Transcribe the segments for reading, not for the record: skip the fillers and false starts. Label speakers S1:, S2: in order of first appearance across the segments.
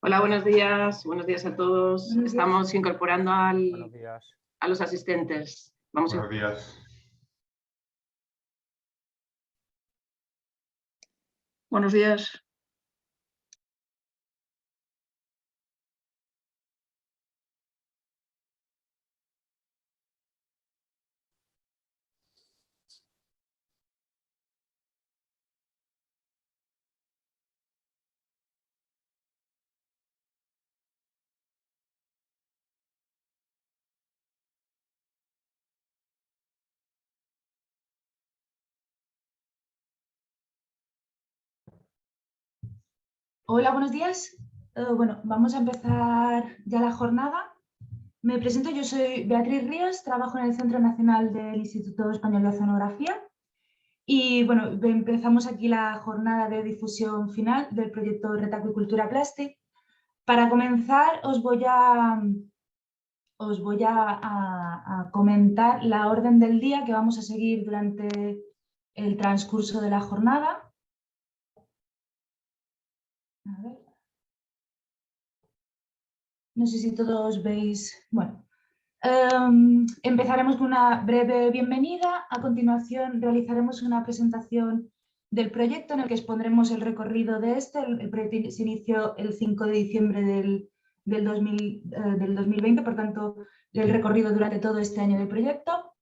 S1: Hola, buenos días a todos. Estamos incorporando a los asistentes.
S2: Buenos días.
S3: Buenos días.
S4: Hola, buenos días. Bueno, vamos a empezar ya la jornada. Me presento, yo soy Beatriz Ríos, trabajo en el Centro Nacional del Instituto Español de Oceanografía y bueno, empezamos aquí la jornada de difusión final del proyecto Retacuicultura Plastic. Para comenzar os voy a comentar la orden del día que vamos a seguir durante el transcurso de la jornada. A ver. No sé si todos veis. Bueno, empezaremos con una breve bienvenida. A continuación realizaremos una presentación del proyecto en el que expondremos el recorrido de este. El proyecto se inició el 5 de diciembre del 2020, por tanto, el recorrido durante todo este año del proyecto.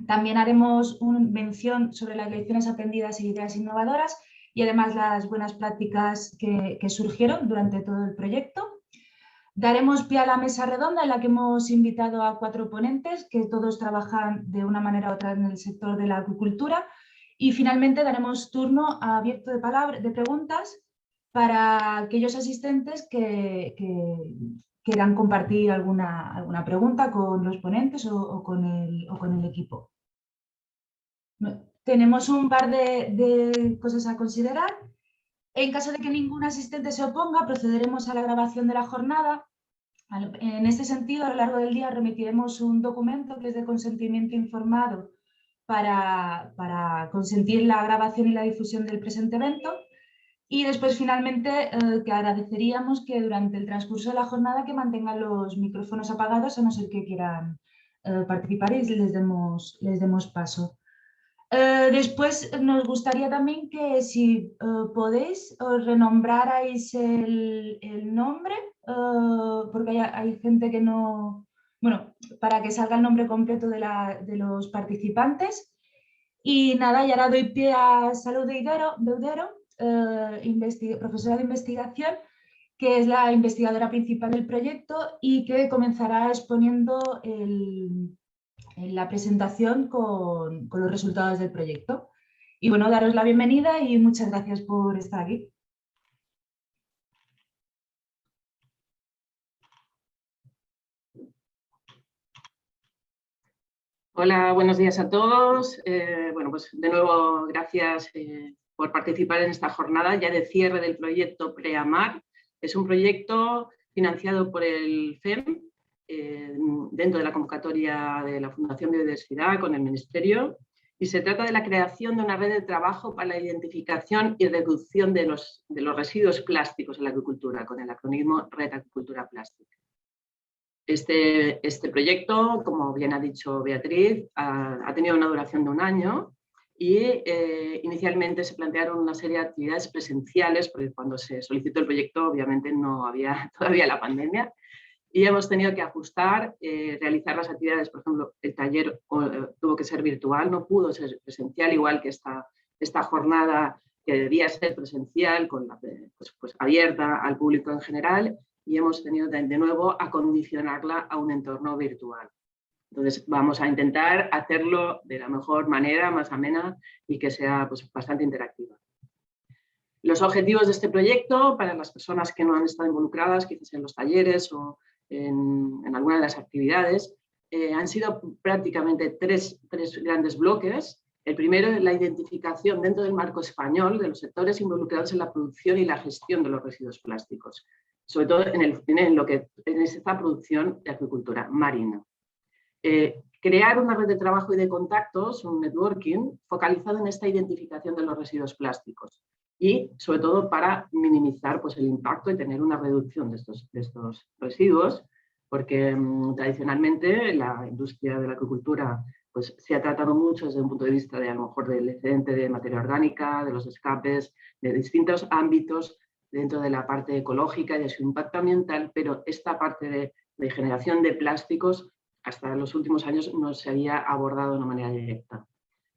S4: También haremos una mención sobre las lecciones aprendidas e ideas innovadoras y además las buenas prácticas que surgieron durante todo el proyecto. Daremos pie a la mesa redonda en la que hemos invitado a 4 ponentes que todos trabajan de una manera u otra en el sector de la acuicultura y finalmente daremos turno abierto de preguntas para aquellos asistentes que quieran compartir alguna pregunta con los ponentes o con el equipo. Tenemos un par de cosas a considerar. En caso de que ningún asistente se oponga, procederemos a la grabación de la jornada. En este sentido, a lo largo del día remitiremos un documento que es de consentimiento informado para consentir la grabación y la difusión del presente evento. Y después, finalmente, que agradeceríamos que durante el transcurso de la jornada que mantengan los micrófonos apagados, a no ser que quieran participar y les demos paso. Después nos gustaría también que si podéis os renombrarais el nombre, porque hay gente que no... Bueno, para que salga el nombre completo de los participantes. Y nada, y ahora doy pie a Salud Deudero, profesora de investigación, que es la investigadora principal del proyecto y que comenzará exponiendo la presentación con los resultados del proyecto. Y bueno, daros la bienvenida y muchas gracias por estar aquí.
S1: Hola, buenos días a todos. Bueno, pues de nuevo gracias por participar en esta jornada ya de cierre del proyecto PREAMAR. Es un proyecto financiado por el FEM dentro de la convocatoria de la Fundación Biodiversidad con el Ministerio y se trata de la creación de una red de trabajo para la identificación y reducción de los residuos plásticos en la acuicultura con el acrónimo Retacuicultura Plastic. Este proyecto, como bien ha dicho Beatriz, ha tenido una duración de 1 año y inicialmente se plantearon una serie de actividades presenciales porque cuando se solicitó el proyecto obviamente no había todavía la pandemia y hemos tenido que ajustar, realizar las actividades, por ejemplo, el taller tuvo que ser virtual, no pudo ser presencial, igual que esta jornada que debía ser presencial, pues abierta al público en general, y hemos tenido de nuevo acondicionarla a un entorno virtual. Entonces vamos a intentar hacerlo de la mejor manera, más amena y que sea pues, bastante interactiva. Los objetivos de este proyecto, para las personas que no han estado involucradas, quizás en los talleres o en alguna de las actividades, han sido prácticamente tres grandes bloques. El primero es la identificación dentro del marco español de los sectores involucrados en la producción y la gestión de los residuos plásticos. sobre todo en esta producción de acuicultura marina. Crear una red de trabajo y de contactos, un networking, focalizado en esta identificación de los residuos plásticos y, sobre todo, para minimizar pues, el impacto y tener una reducción de estos residuos, porque tradicionalmente la industria de la acuicultura pues, se ha tratado mucho desde un punto de vista de, a lo mejor, del excedente de materia orgánica, de los escapes, de distintos ámbitos dentro de la parte ecológica y de su impacto ambiental, pero esta parte de generación de plásticos hasta los últimos años no se había abordado de una manera directa.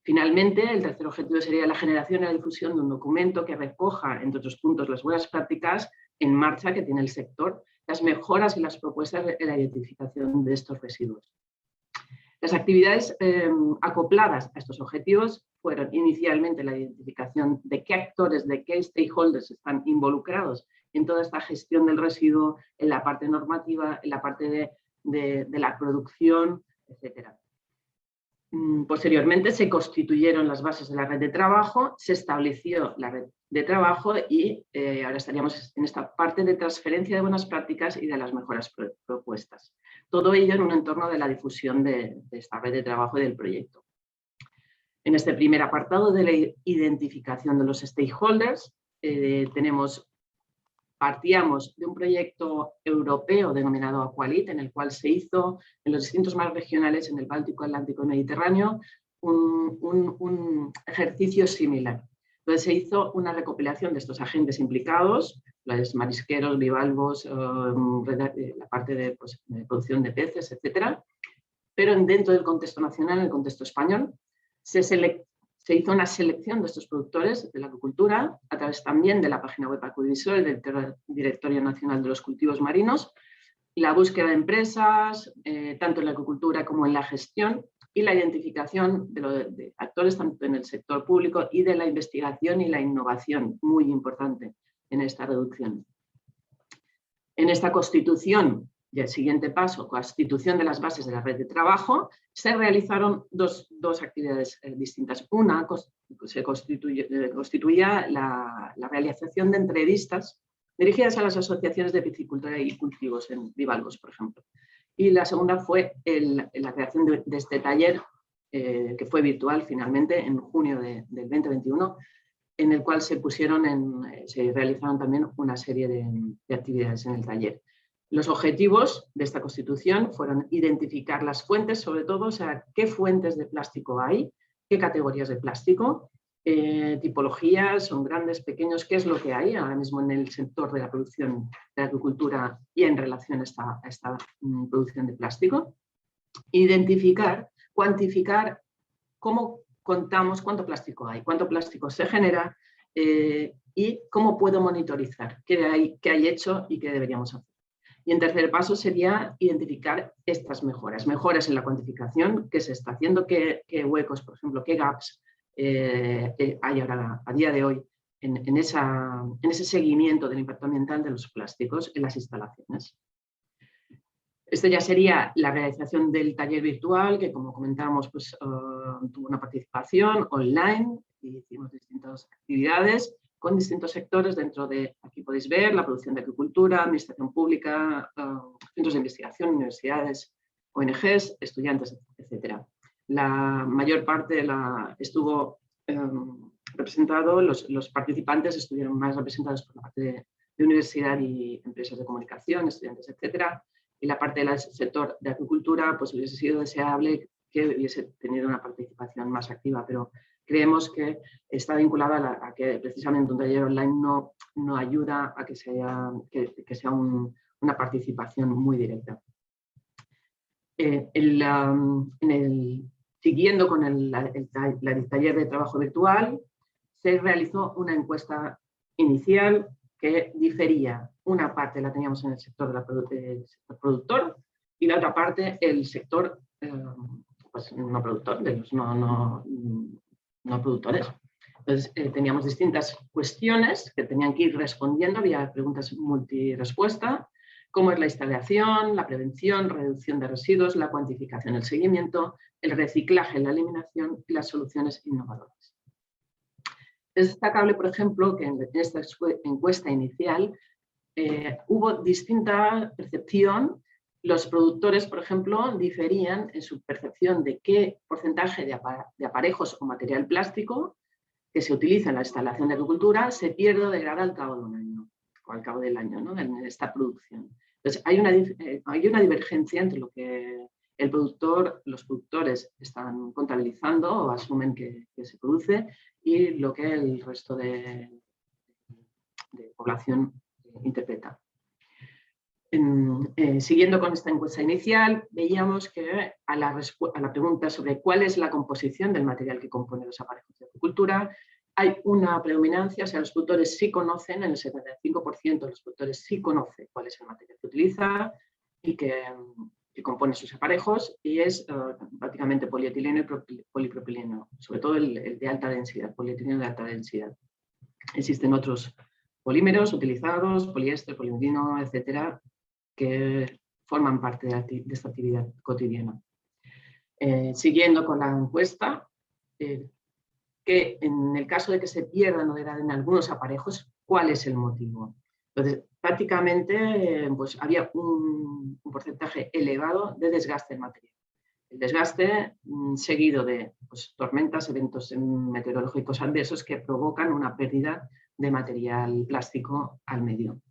S1: Finalmente, el tercer objetivo sería la generación y la difusión de un documento que recoja, entre otros puntos, las buenas prácticas en marcha que tiene el sector, las mejoras y las propuestas en la identificación de estos residuos. Las actividades acopladas a estos objetivos fueron inicialmente la identificación de qué actores, de qué stakeholders están involucrados en toda esta gestión del residuo, en la parte normativa, en la parte de la producción, etc. Posteriormente se constituyeron las bases de la red de trabajo, se estableció la red de trabajo y ahora estaríamos en esta parte de transferencia de buenas prácticas y de las mejoras propuestas. Todo ello en un entorno de la difusión de esta red de trabajo y del proyecto. En este primer apartado de la identificación de los stakeholders, partíamos de un proyecto europeo denominado Aqualit, en el cual se hizo en los distintos mares regionales, en el Báltico, Atlántico y Mediterráneo, un ejercicio similar. Entonces se hizo una recopilación de estos agentes implicados, los marisqueros, bivalvos, la parte de producción de peces, etcétera, pero dentro del contexto nacional, en el contexto español, se hizo una selección de estos productores de la acuicultura a través también de la página web Acuivisor, del Directorio Nacional de los Cultivos Marinos, la búsqueda de empresas, tanto en la acuicultura como en la gestión, y la identificación de actores tanto en el sector público y de la investigación y la innovación, muy importante en esta reducción. En esta constitución, y el siguiente paso, constitución de las bases de la red de trabajo, se realizaron dos actividades distintas. Una se constituía la realización de entrevistas dirigidas a las asociaciones de piscicultura y cultivos en bivalvos, por ejemplo. Y la segunda fue la creación de este taller, que fue virtual finalmente en junio del 2021, en el cual se realizaron también una serie de actividades en el taller. Los objetivos de esta constitución fueron identificar las fuentes, sobre todo, o sea, qué fuentes de plástico hay, qué categorías de plástico, tipologías, son grandes, pequeños, qué es lo que hay ahora mismo en el sector de la producción de la agricultura y en relación a esta producción de plástico. Identificar, cuantificar cómo contamos cuánto plástico hay, cuánto plástico se genera y cómo puedo monitorizar qué hay hecho y qué deberíamos hacer. Y en tercer paso sería identificar estas mejoras en la cuantificación, qué se está haciendo, qué huecos, por ejemplo, qué gaps hay ahora a día de hoy en ese seguimiento del impacto ambiental de los plásticos en las instalaciones. Esto ya sería la realización del taller virtual, que como comentábamos pues, tuvo una participación online y hicimos distintas actividades con distintos sectores dentro de, aquí podéis ver, la producción de agricultura, administración pública, centros de investigación, universidades, ONGs, estudiantes, etc. La mayor parte estuvo representado, los participantes estuvieron más representados por la parte de universidad y empresas de comunicación, estudiantes, etc. Y la parte del sector de agricultura, pues hubiese sido deseable que hubiese tenido una participación más activa, pero creemos que está vinculada a que precisamente un taller online no ayuda a que sea una participación muy directa. Siguiendo con el taller de trabajo virtual, se realizó una encuesta inicial que difería. Una parte la teníamos en el sector del sector productor y la otra parte el sector pues no productor, de los no productores. Entonces teníamos distintas cuestiones que tenían que ir respondiendo, había preguntas multirespuesta, cómo es la instalación, la prevención, reducción de residuos, la cuantificación, el seguimiento, el reciclaje, la eliminación y las soluciones innovadoras. Es destacable, por ejemplo, que en esta encuesta inicial hubo distinta percepción. Los productores, por ejemplo, diferían en su percepción de qué porcentaje de aparejos o material plástico que se utiliza en la instalación de agricultura se pierde o degrada al cabo de un año, o al cabo del año, ¿no?, en esta producción. Entonces, hay una divergencia entre lo que los productores están contabilizando o asumen que se produce y lo que el resto de población interpreta. Siguiendo con esta encuesta inicial, veíamos que a la pregunta sobre cuál es la composición del material que compone los aparejos de agricultura, hay una predominancia, o sea, los productores sí conocen, en el 75% de los productores sí conocen cuál es el material que utiliza y que compone sus aparejos, y es prácticamente polietileno y polipropileno, sobre todo el de alta densidad, polietileno de alta densidad. Existen otros polímeros utilizados, poliéster, poliuretano, etcétera, que forman parte de esta actividad cotidiana. Siguiendo con la encuesta, que en el caso de que se pierdan o degraden algunos aparejos, ¿cuál es el motivo? Entonces, prácticamente pues, había un porcentaje elevado de desgaste del material. El desgaste seguido de pues, tormentas, eventos meteorológicos adversos que provocan una pérdida de material plástico al medio,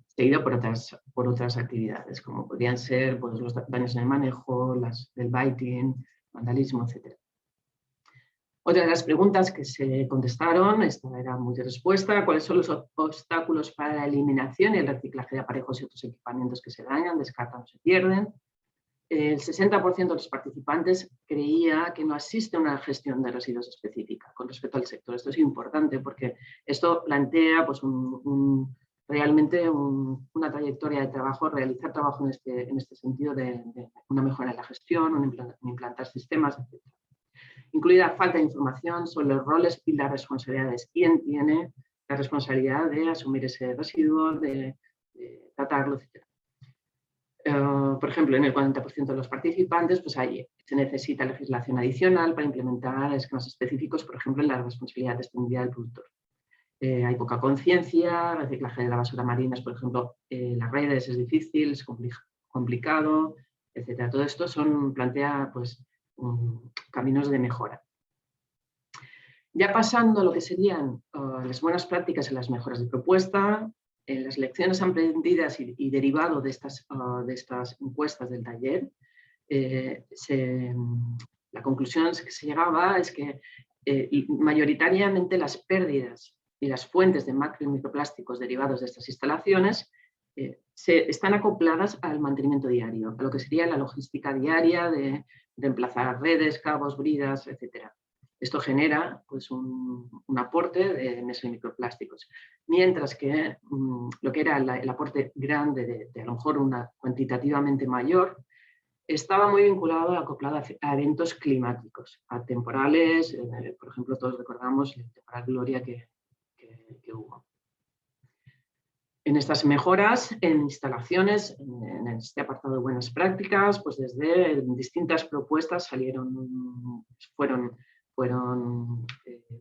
S1: seguido por otras actividades, como podrían ser pues, los daños en el manejo, del biting, vandalismo, etc. Otra de las preguntas que se contestaron, esta era muy de respuesta: ¿cuáles son los obstáculos para la eliminación y el reciclaje de aparejos y otros equipamientos que se dañan, descartan o se pierden? El 60% de los participantes creía que no existe una gestión de residuos específica con respecto al sector. Esto es importante porque esto plantea pues, realmente una trayectoria de trabajo, realizar trabajo en este sentido de una mejora en la gestión, implantar sistemas, etc. Incluida falta de información sobre los roles y las responsabilidades. ¿Quién tiene la responsabilidad de asumir ese residuo, de tratarlo, etc.? Por ejemplo, en el 40% de los participantes pues ahí se necesita legislación adicional para implementar esquemas específicos, por ejemplo, en la responsabilidad extendida del productor. Hay poca conciencia, reciclaje de la basura marina, por ejemplo, las redes es difícil, es complicado, etc. Todo esto plantea pues, caminos de mejora. Ya pasando a lo que serían las buenas prácticas y las mejoras de propuesta, las lecciones aprendidas y derivado de estas encuestas del taller, la conclusión que se llegaba es que mayoritariamente las pérdidas y las fuentes de macro y microplásticos derivados de estas instalaciones están acopladas al mantenimiento diario, a lo que sería la logística diaria de reemplazar redes, cabos, bridas, etc. Esto genera pues, un aporte de meso y microplásticos, mientras que lo que era el aporte grande de a lo mejor una cuantitativamente mayor estaba muy vinculado, acoplado a eventos climáticos, a temporales, por ejemplo, todos recordamos el temporal Gloria que hubo. En estas mejoras en instalaciones, en este apartado de buenas prácticas, pues desde distintas propuestas fueron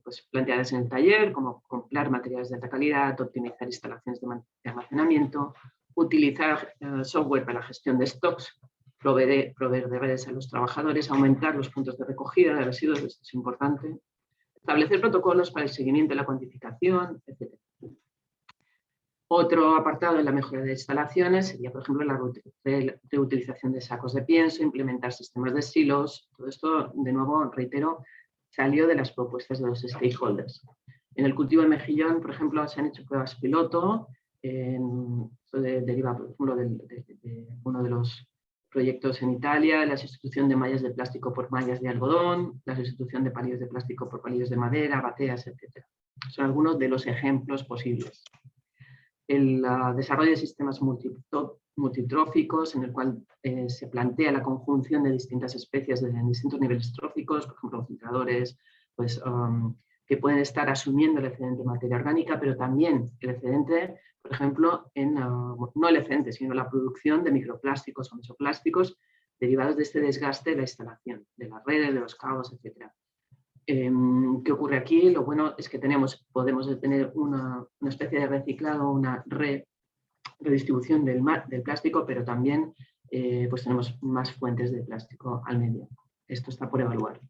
S1: pues planteadas en el taller, como comprar materiales de alta calidad, optimizar instalaciones de almacenamiento, utilizar software para la gestión de stocks, proveer de redes a los trabajadores, aumentar los puntos de recogida de residuos, esto es importante, establecer protocolos para el seguimiento y la cuantificación, etc. Otro apartado en la mejora de instalaciones sería, por ejemplo, la reutilización de sacos de pienso, implementar sistemas de silos. Todo esto, de nuevo, reitero, salió de las propuestas de los stakeholders. En el cultivo de mejillón, por ejemplo, se han hecho pruebas piloto, deriva, por ejemplo, de uno de los proyectos en Italia, la sustitución de mallas de plástico por mallas de algodón, la sustitución de palillos de plástico por palillos de madera, bateas, etc. Son algunos de los ejemplos posibles. El desarrollo de sistemas multitróficos, en el cual se plantea la conjunción de distintas especies en distintos niveles tróficos, por ejemplo, filtradores, pues, que pueden estar asumiendo el excedente de materia orgánica, pero también el excedente, por ejemplo, no el excedente, sino la producción de microplásticos o mesoplásticos derivados de este desgaste de la instalación, de las redes, de los cabos, etc. ¿Qué ocurre aquí? Lo bueno es que podemos tener una especie de reciclado, una redistribución del plástico, pero también pues tenemos más fuentes de plástico al medio. Esto está por evaluar.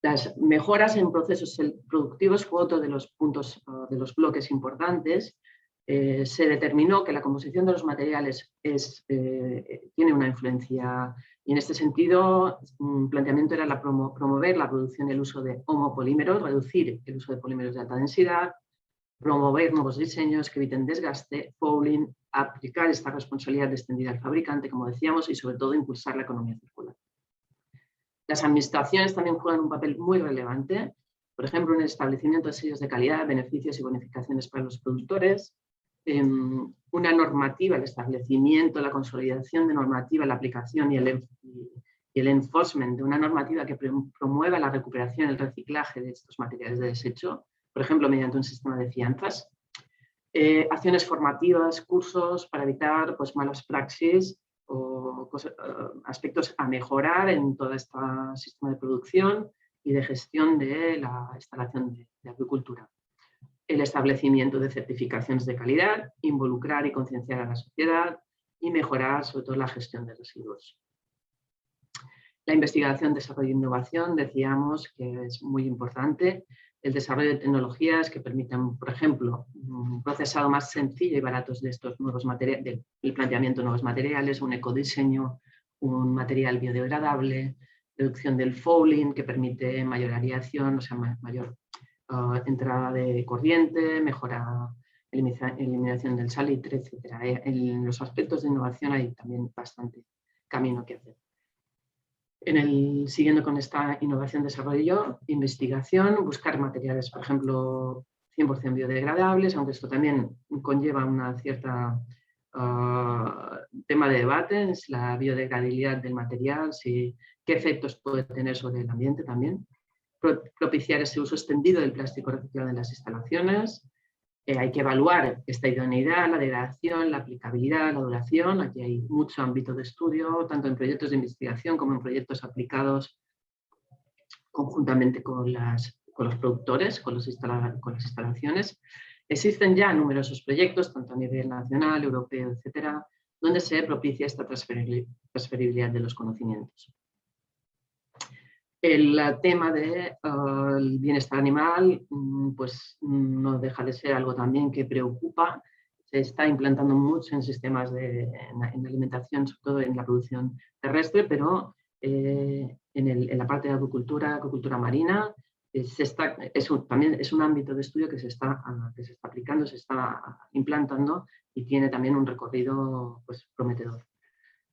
S1: Las mejoras en procesos productivos fue otro de los puntos, de los bloques importantes. Se determinó que la composición de los materiales tiene una influencia, y en este sentido un planteamiento era promover la producción y el uso de homopolímeros, reducir el uso de polímeros de alta densidad, promover nuevos diseños que eviten desgaste, fouling, aplicar esta responsabilidad extendida al fabricante, como decíamos, y sobre todo impulsar la economía circular. Las administraciones también juegan un papel muy relevante, por ejemplo, en el establecimiento de sellos de calidad, beneficios y bonificaciones para los productores, una normativa, el establecimiento, la consolidación de normativa, la aplicación y el enforcement de una normativa que promueva la recuperación y el reciclaje de estos materiales de desecho, por ejemplo, mediante un sistema de fianzas. Acciones formativas, cursos para evitar pues, malas praxis o aspectos a mejorar en todo este sistema de producción y de gestión de la instalación de agricultura. El establecimiento de certificaciones de calidad, involucrar y concienciar a la sociedad y mejorar sobre todo la gestión de residuos. La investigación, desarrollo e innovación, decíamos que es muy importante. El desarrollo de tecnologías que permitan, por ejemplo, un procesado más sencillo y baratos de estos nuevos materiales, el planteamiento de nuevos materiales, un ecodiseño, un material biodegradable, reducción del fouling que permite mayor aireación, o sea, mayor entrada de corriente, mejora, eliminación del salitre, etc. En los aspectos de innovación hay también bastante camino que hacer. Siguiendo con esta innovación, desarrollo, investigación, buscar materiales, por ejemplo, 100% biodegradables, aunque esto también conlleva una cierta tema de debate, es la biodegradabilidad del material, qué efectos puede tener sobre el ambiente también. Propiciar ese uso extendido del plástico reciclado en las instalaciones. Hay que evaluar esta idoneidad, la degradación, la aplicabilidad, la duración. Aquí hay mucho ámbito de estudio, tanto en proyectos de investigación como en proyectos aplicados conjuntamente con los productores, con las instalaciones. Existen ya numerosos proyectos, tanto a nivel nacional, europeo, etcétera, donde se propicia esta transferibilidad de los conocimientos. El tema del bienestar animal pues, no deja de ser algo también que preocupa. Se está implantando mucho en sistemas en alimentación, sobre todo en la producción terrestre, pero en la parte de acuicultura marina, también es un ámbito de estudio que se está aplicando, se está implantando y tiene también un recorrido pues, prometedor.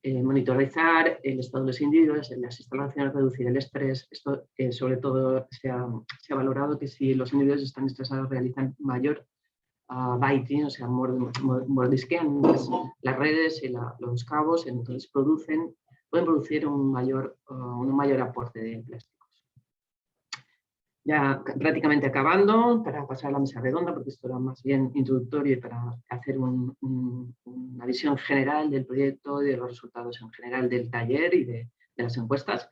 S1: Monitorizar el estado de los individuos en las instalaciones, reducir el estrés. Esto sobre todo se ha valorado que si los individuos están estresados realizan mayor biting, o sea, mordisquean las redes y los cabos, entonces pueden producir un mayor aporte de plásticos. Ya prácticamente acabando, para pasar a la mesa redonda, porque esto era más bien introductorio y para hacer una visión general del proyecto y de los resultados en general del taller y de las encuestas.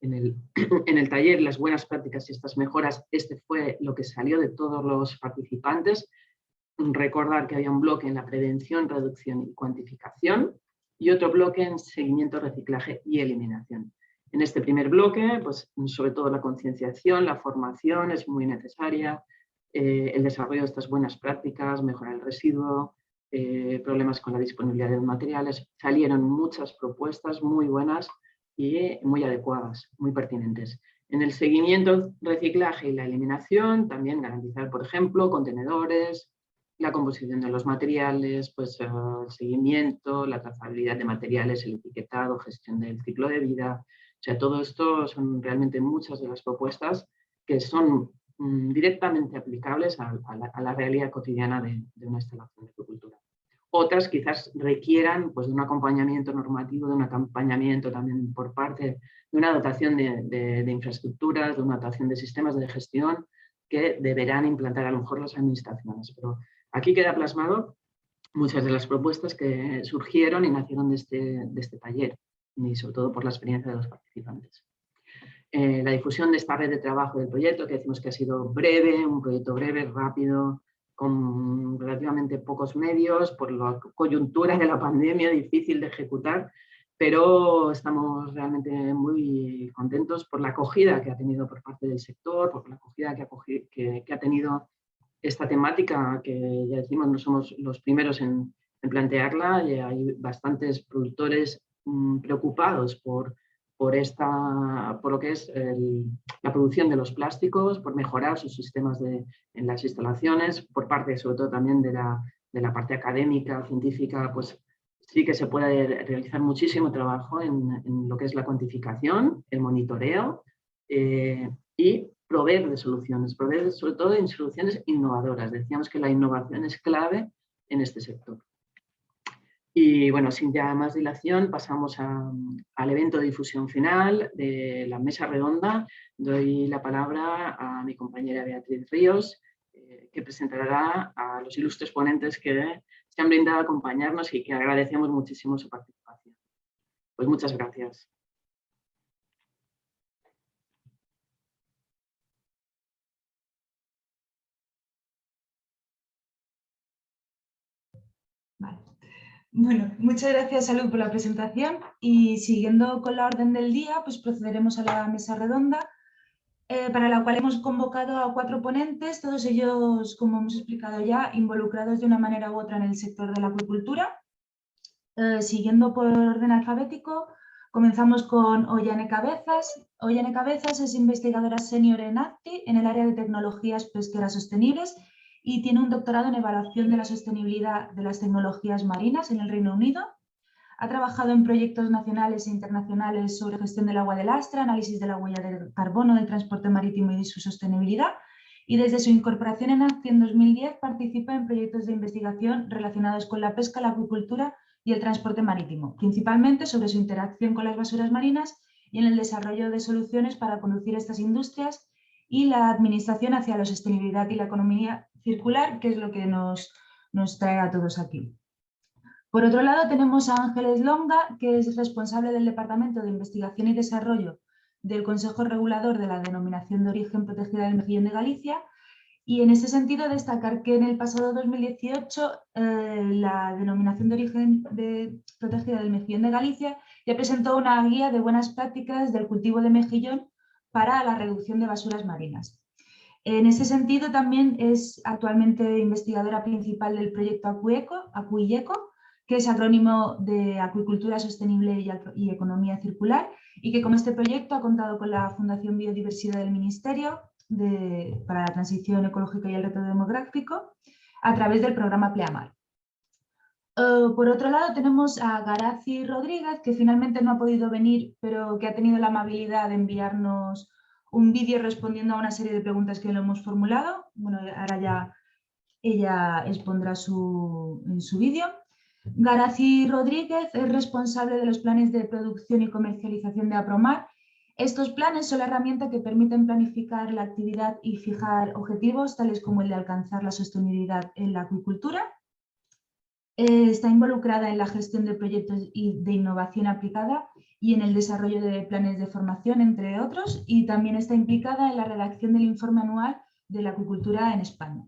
S1: En el taller, las buenas prácticas y estas mejoras, fue lo que salió de todos los participantes. Recordar que había un bloque en la prevención, reducción y cuantificación y otro bloque en seguimiento, reciclaje y eliminación. En este primer bloque, pues, sobre todo la concienciación, la formación es muy necesaria, el desarrollo de estas buenas prácticas, mejorar el residuo, problemas con la disponibilidad de materiales. Salieron muchas propuestas muy buenas y muy adecuadas, muy pertinentes. En el seguimiento, reciclaje y la eliminación, también garantizar, por ejemplo, contenedores, la composición de los materiales, pues, el seguimiento, la trazabilidad de materiales, el etiquetado, gestión del ciclo de vida. O sea, todo esto son realmente muchas de las propuestas que son directamente aplicables a la realidad cotidiana de una instalación de agricultura. Otras quizás requieran pues, de un acompañamiento normativo, de un acompañamiento también por parte de una dotación de infraestructuras, de una dotación de sistemas de gestión que deberán implantar a lo mejor las administraciones. Pero aquí queda plasmado muchas de las propuestas que surgieron y nacieron de este taller, y sobre todo por la experiencia de los participantes. La difusión de esta red de trabajo del proyecto, que decimos que ha sido breve, un proyecto breve, rápido, con relativamente pocos medios, por la coyuntura de la pandemia, difícil de ejecutar, pero estamos realmente muy contentos por la acogida que ha tenido por parte del sector, por la acogida que ha tenido esta temática, que ya decimos, no somos los primeros en plantearla, y hay bastantes productores preocupados por lo que es la producción de los plásticos, por mejorar sus sistemas en las instalaciones, por parte sobre todo también de la parte académica, científica, pues sí que se puede realizar muchísimo trabajo en lo que es la cuantificación, el monitoreo y proveer de soluciones, proveer sobre todo de soluciones innovadoras. Decíamos que la innovación es clave en este sector. Y bueno, sin ya más dilación, pasamos al evento de difusión final de la mesa redonda. Doy la palabra a mi compañera Beatriz Ríos, que presentará a los ilustres ponentes que se han brindado a acompañarnos y que agradecemos muchísimo su participación. Pues muchas gracias.
S4: Vale. Bueno, muchas gracias, Salud, por la presentación, y siguiendo con la orden del día, pues procederemos a la mesa redonda, para la cual hemos convocado a 4 ponentes, todos ellos, como hemos explicado ya, involucrados de una manera u otra en el sector de la acuicultura. Siguiendo por orden alfabético, comenzamos con Ollane Cabezas. Ollane Cabezas es investigadora senior en ACTI en el área de tecnologías pesqueras sostenibles y tiene un doctorado en evaluación de la sostenibilidad de las tecnologías marinas en el Reino Unido. Ha trabajado en proyectos nacionales e internacionales sobre gestión del agua de lastra, análisis de la huella de carbono del transporte marítimo y de su sostenibilidad. Y desde su incorporación en ACTI en 2010 participa en proyectos de investigación relacionados con la pesca, la acuicultura y el transporte marítimo, principalmente sobre su interacción con las basuras marinas y en el desarrollo de soluciones para conducir estas industrias y la administración hacia la sostenibilidad y la economía circular, que es lo que nos trae a todos aquí. Por otro lado, tenemos a Ángeles Longa, que es responsable del Departamento de Investigación y Desarrollo del Consejo Regulador de la Denominación de Origen Protegida del Mejillón de Galicia. Y en ese sentido, destacar que en el pasado 2018 la Denominación de Origen Protegida del Mejillón de Galicia ya presentó una guía de buenas prácticas del cultivo de mejillón para la reducción de basuras marinas. En ese sentido, también es actualmente investigadora principal del proyecto Acuilleco, que es acrónimo de Acuicultura Sostenible y Economía Circular, y que con este proyecto ha contado con la Fundación Biodiversidad del Ministerio para la Transición Ecológica y el Reto Demográfico a través del programa Pleamar. Por otro lado, tenemos a Garazi Rodríguez, que finalmente no ha podido venir, pero que ha tenido la amabilidad de enviarnos un vídeo respondiendo a una serie de preguntas que le hemos formulado. Bueno, ahora ya ella expondrá en su vídeo. Garazi Rodríguez es responsable de los planes de producción y comercialización de Apromar. Estos planes son la herramienta que permiten planificar la actividad y fijar objetivos, tales como el de alcanzar la sostenibilidad en la acuicultura. Está involucrada en la gestión de proyectos de innovación aplicada y en el desarrollo de planes de formación, entre otros, y también está implicada en la redacción del informe anual de la acuicultura en España.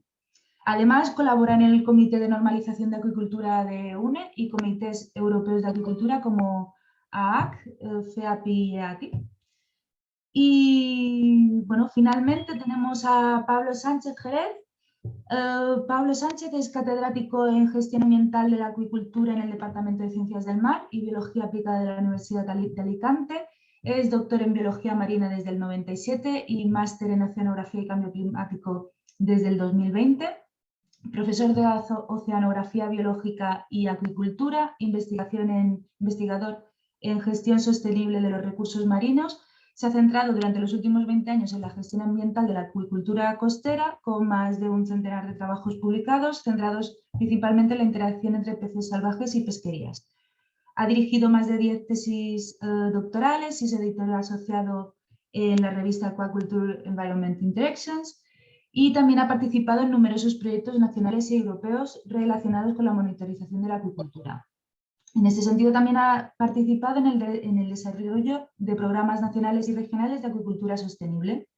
S4: Además, colabora en el Comité de Normalización de Acuicultura de UNE y comités europeos de acuicultura como AAC, FEAPI y EACI. Y bueno, finalmente tenemos a Pablo Sánchez Jerez. Pablo Sánchez es catedrático en Gestión Ambiental de la Acuicultura en el Departamento de Ciencias del Mar y Biología Aplicada de la Universidad de Alicante. Es doctor en Biología Marina desde el 97 y máster en Oceanografía y Cambio Climático desde el 2020. Profesor de Oceanografía Biológica y Acuicultura, investigador en Gestión Sostenible de los Recursos Marinos. Se ha centrado durante los últimos 20 años en la gestión ambiental de la acuicultura costera, con más de un centenar de trabajos publicados, centrados principalmente en la interacción entre peces salvajes y pesquerías. Ha dirigido más de 10 tesis doctorales y es editor asociado en la revista Aquaculture Environment Interactions, y también ha participado en numerosos proyectos nacionales y europeos relacionados con la monitorización de la acuicultura. En este sentido, también ha participado en el desarrollo de programas nacionales y regionales de acuicultura sostenible.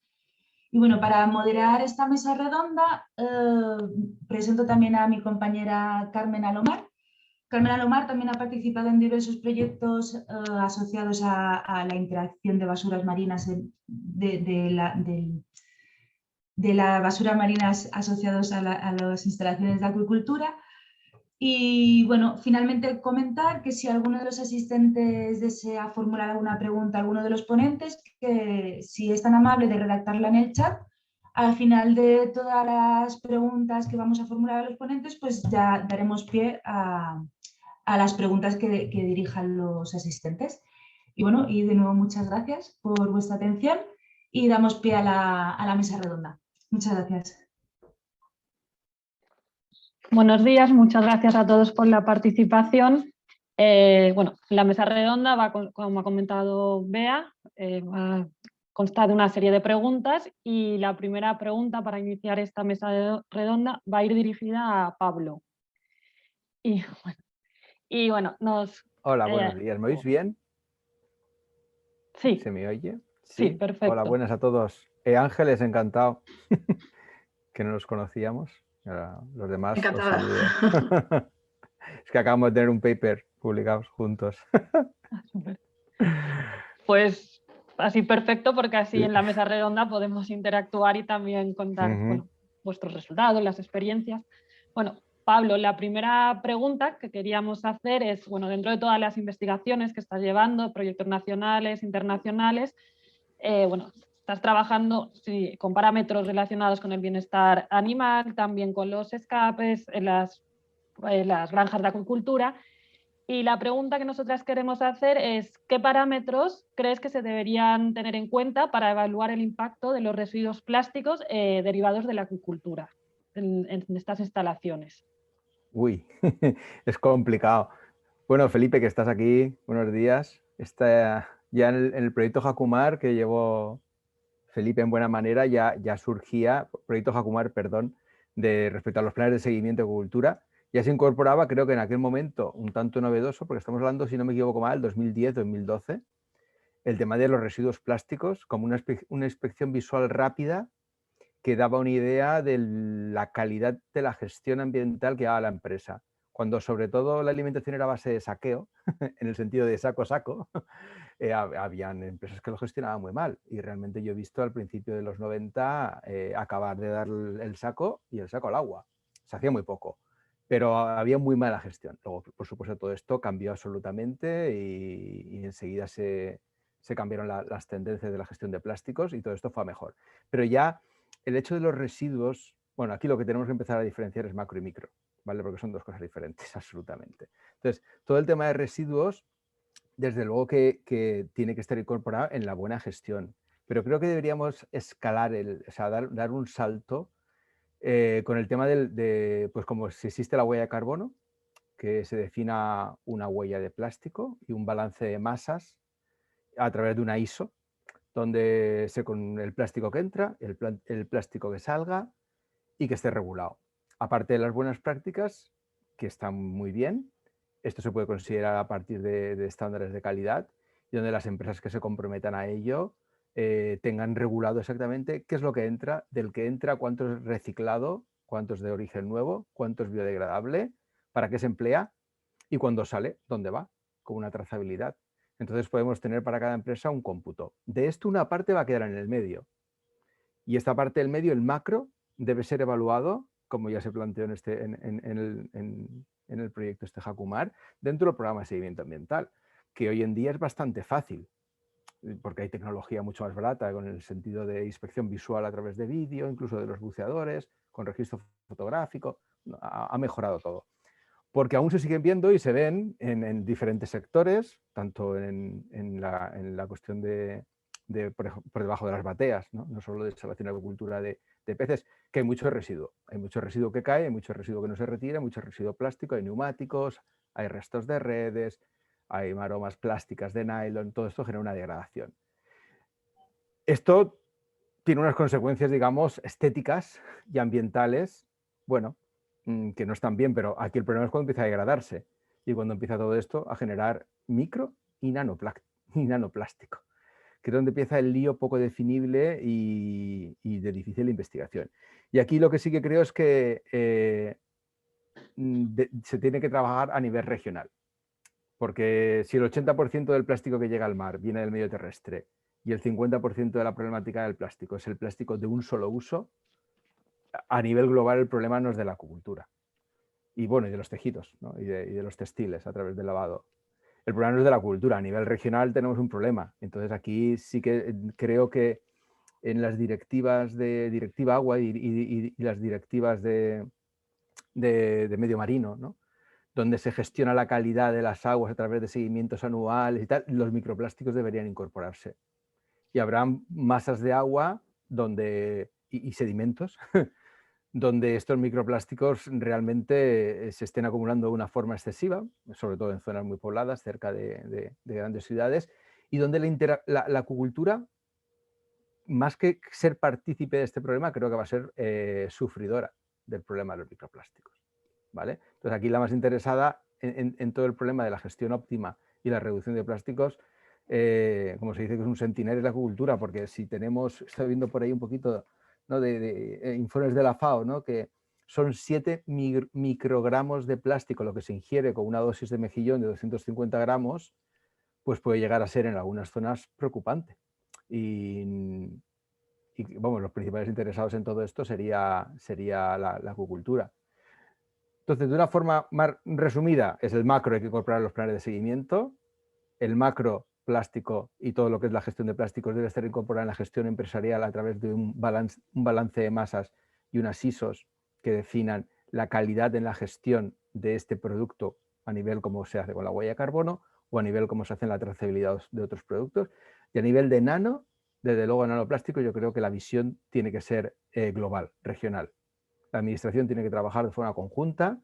S4: Y bueno, para moderar esta mesa redonda, presento también a mi compañera Carmen Alomar. Carmen Alomar también ha participado en diversos proyectos asociados a la interacción de basuras marinas, de la basura marinas asociados a las instalaciones de acuicultura. Y bueno, finalmente comentar que si alguno de los asistentes desea formular alguna pregunta a alguno de los ponentes, que si es tan amable de redactarla en el chat, al final de todas las preguntas que vamos a formular a los ponentes, pues ya daremos pie a las preguntas que dirijan los asistentes. Y bueno, y de nuevo muchas gracias por vuestra atención y damos pie a la mesa redonda. Muchas gracias.
S3: Buenos días, muchas gracias a todos por la participación. Bueno, la mesa redonda va, como ha comentado Bea, va consta de una serie de preguntas y la primera pregunta para iniciar esta mesa redonda va a ir dirigida a Pablo. Y bueno
S2: Hola, buenos días. ¿Me oís bien?
S3: Sí.
S2: ¿Se me oye?
S3: Sí, perfecto.
S2: Hola, buenas a todos. Ángeles, encantado que no nos conocíamos. Ahora, los demás
S3: Encantada.
S2: os saludo. Es que acabamos de tener un paper publicados juntos.
S3: Pues así perfecto, porque así
S2: Sí.
S3: en la mesa redonda podemos interactuar y también contar bueno, vuestros resultados, las experiencias. Bueno, Pablo, la primera pregunta que queríamos hacer es, bueno, dentro de todas las investigaciones que estás llevando, proyectos nacionales, internacionales, bueno, estás trabajando con parámetros relacionados con el bienestar animal, también con los escapes, en las granjas de acuicultura. Y la pregunta que nosotras queremos hacer es, ¿qué parámetros crees que se deberían tener en cuenta para evaluar el impacto de los residuos plásticos derivados de la acuicultura en estas instalaciones?
S2: Uy, es complicado. Bueno, Felipe, que estás aquí, buenos días. Está ya en el proyecto Jacumar que llevó Felipe en buena manera, ya surgía, proyecto Jacumar, perdón, respecto a los planes de seguimiento de acuicultura. Ya se incorporaba, creo que en aquel momento, un tanto novedoso, porque estamos hablando, si no me equivoco mal, 2010-2012, el tema de los residuos plásticos como una inspección visual rápida que daba una idea de la calidad de la gestión ambiental que daba la empresa. Cuando sobre todo la alimentación era a base de saqueo, en el sentido de saco, habían empresas que lo gestionaban muy mal. Y realmente yo he visto al principio de los 90 acabar de dar el saco y el saco al agua. Se hacía muy poco, pero había muy mala gestión. Luego, por supuesto, todo esto cambió absolutamente y enseguida se cambiaron las tendencias de la gestión de plásticos y todo esto fue a mejor. Pero ya el hecho de los residuos, bueno, aquí lo que tenemos que empezar a diferenciar es macro y micro, ¿vale? Porque son dos cosas diferentes, absolutamente. Entonces, todo el tema de residuos, desde luego que tiene que estar incorporado en la buena gestión, pero creo que deberíamos escalar, o sea, dar un salto con el tema pues como si existe la huella de carbono, que se defina una huella de plástico y un balance de masas a través de una ISO, donde con el plástico que entra, el plástico que salga y que esté regulado. Aparte de las buenas prácticas, que están muy bien, esto se puede considerar a partir de estándares de calidad y donde las empresas que se comprometan a ello tengan regulado exactamente qué es lo que entra, del que entra, cuánto es reciclado, cuánto es de origen nuevo, cuánto es biodegradable, para qué se emplea y cuándo sale, dónde va, con una trazabilidad. Entonces podemos tener para cada empresa un cómputo. De esto una parte va a quedar en el medio. Y esta parte del medio, el macro, debe ser evaluado, como ya se planteó en el proyecto Jacumar, dentro del programa de seguimiento ambiental, que hoy en día es bastante fácil, porque hay tecnología mucho más barata con el sentido de inspección visual a través de vídeo, incluso de los buceadores, con registro fotográfico, ha mejorado todo. Porque aún se siguen viendo y se ven en diferentes sectores, tanto en la cuestión por debajo de las bateas, no solo de salvación de acuicultura de peces, que hay mucho residuo. Hay mucho residuo que cae, hay mucho residuo que no se retira, mucho residuo plástico, hay neumáticos, hay restos de redes, hay maromas plásticas de nylon, todo esto genera una degradación. Esto tiene unas consecuencias, digamos, estéticas y ambientales, bueno, que no están bien, pero aquí el problema es cuando empieza a degradarse y cuando empieza todo esto a generar micro y nanoplástico, que es donde empieza el lío poco definible y de difícil investigación. Y aquí lo que sí que creo es que se tiene que trabajar a nivel regional, porque si el 80% del plástico que llega al mar viene del medio terrestre y el 50% de la problemática del plástico es el plástico de un solo uso, a nivel global el problema no es de la acuicultura. Y bueno, y de los tejidos, ¿no? y de los textiles a través del lavado. El problema no es de la acuicultura, a nivel regional tenemos un problema. Entonces aquí sí que creo que en las directivas de Directiva Agua y las directivas de medio marino, ¿no? Donde se gestiona la calidad de las aguas a través de seguimientos anuales y tal, los microplásticos deberían incorporarse. Y habrá masas de agua y sedimentos donde estos microplásticos realmente se estén acumulando de una forma excesiva, sobre todo en zonas muy pobladas, cerca de grandes ciudades, y donde la acuicultura, más que ser partícipe de este problema, creo que va a ser sufridora del problema de los microplásticos, ¿vale? Entonces aquí la más interesada en todo el problema de la gestión óptima y la reducción de plásticos, como se dice que es un sentinel, es la acuicultura, porque si tenemos, estoy viendo por ahí un poquito, ¿no? de informes de la FAO, ¿no? Que son 7 microgramos de plástico lo que se ingiere con una dosis de mejillón de 250 gramos, pues puede llegar a ser en algunas zonas preocupante. Y vamos, los principales interesados en todo esto sería la acuicultura. Entonces, de una forma más resumida, es el macro, hay que incorporar los planes de seguimiento. El macro, plástico y todo lo que es la gestión de plásticos debe estar incorporado en la gestión empresarial a través de un balance de masas y unas ISOs que definan la calidad en la gestión de este producto a nivel como se hace con la huella de carbono o a nivel como se hace en la trazabilidad de otros productos. Y a nivel de nano, desde luego nanoplástico, yo creo que la visión tiene que ser global, regional. La administración tiene que trabajar de forma conjunta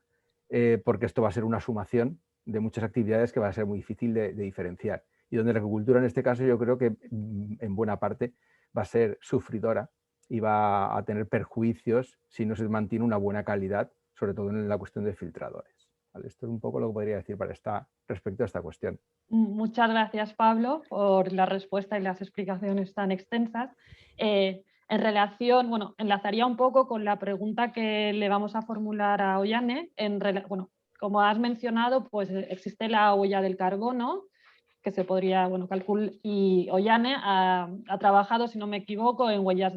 S2: porque esto va a ser una sumación de muchas actividades que va a ser muy difícil de diferenciar. Y donde la agricultura en este caso yo creo que en buena parte va a ser sufridora y va a tener perjuicios si no se mantiene una buena calidad, sobre todo en la cuestión de filtradores. ¿Vale? Esto es un poco lo que podría decir respecto a esta cuestión.
S3: Muchas gracias, Pablo, por la respuesta y las explicaciones tan extensas. En relación, bueno, enlazaría un poco con la pregunta que le vamos a formular a Ollane. Bueno, como has mencionado, pues existe la huella del carbono, que se podría, bueno, calcular, y Ollane ha trabajado, si no me equivoco, en huellas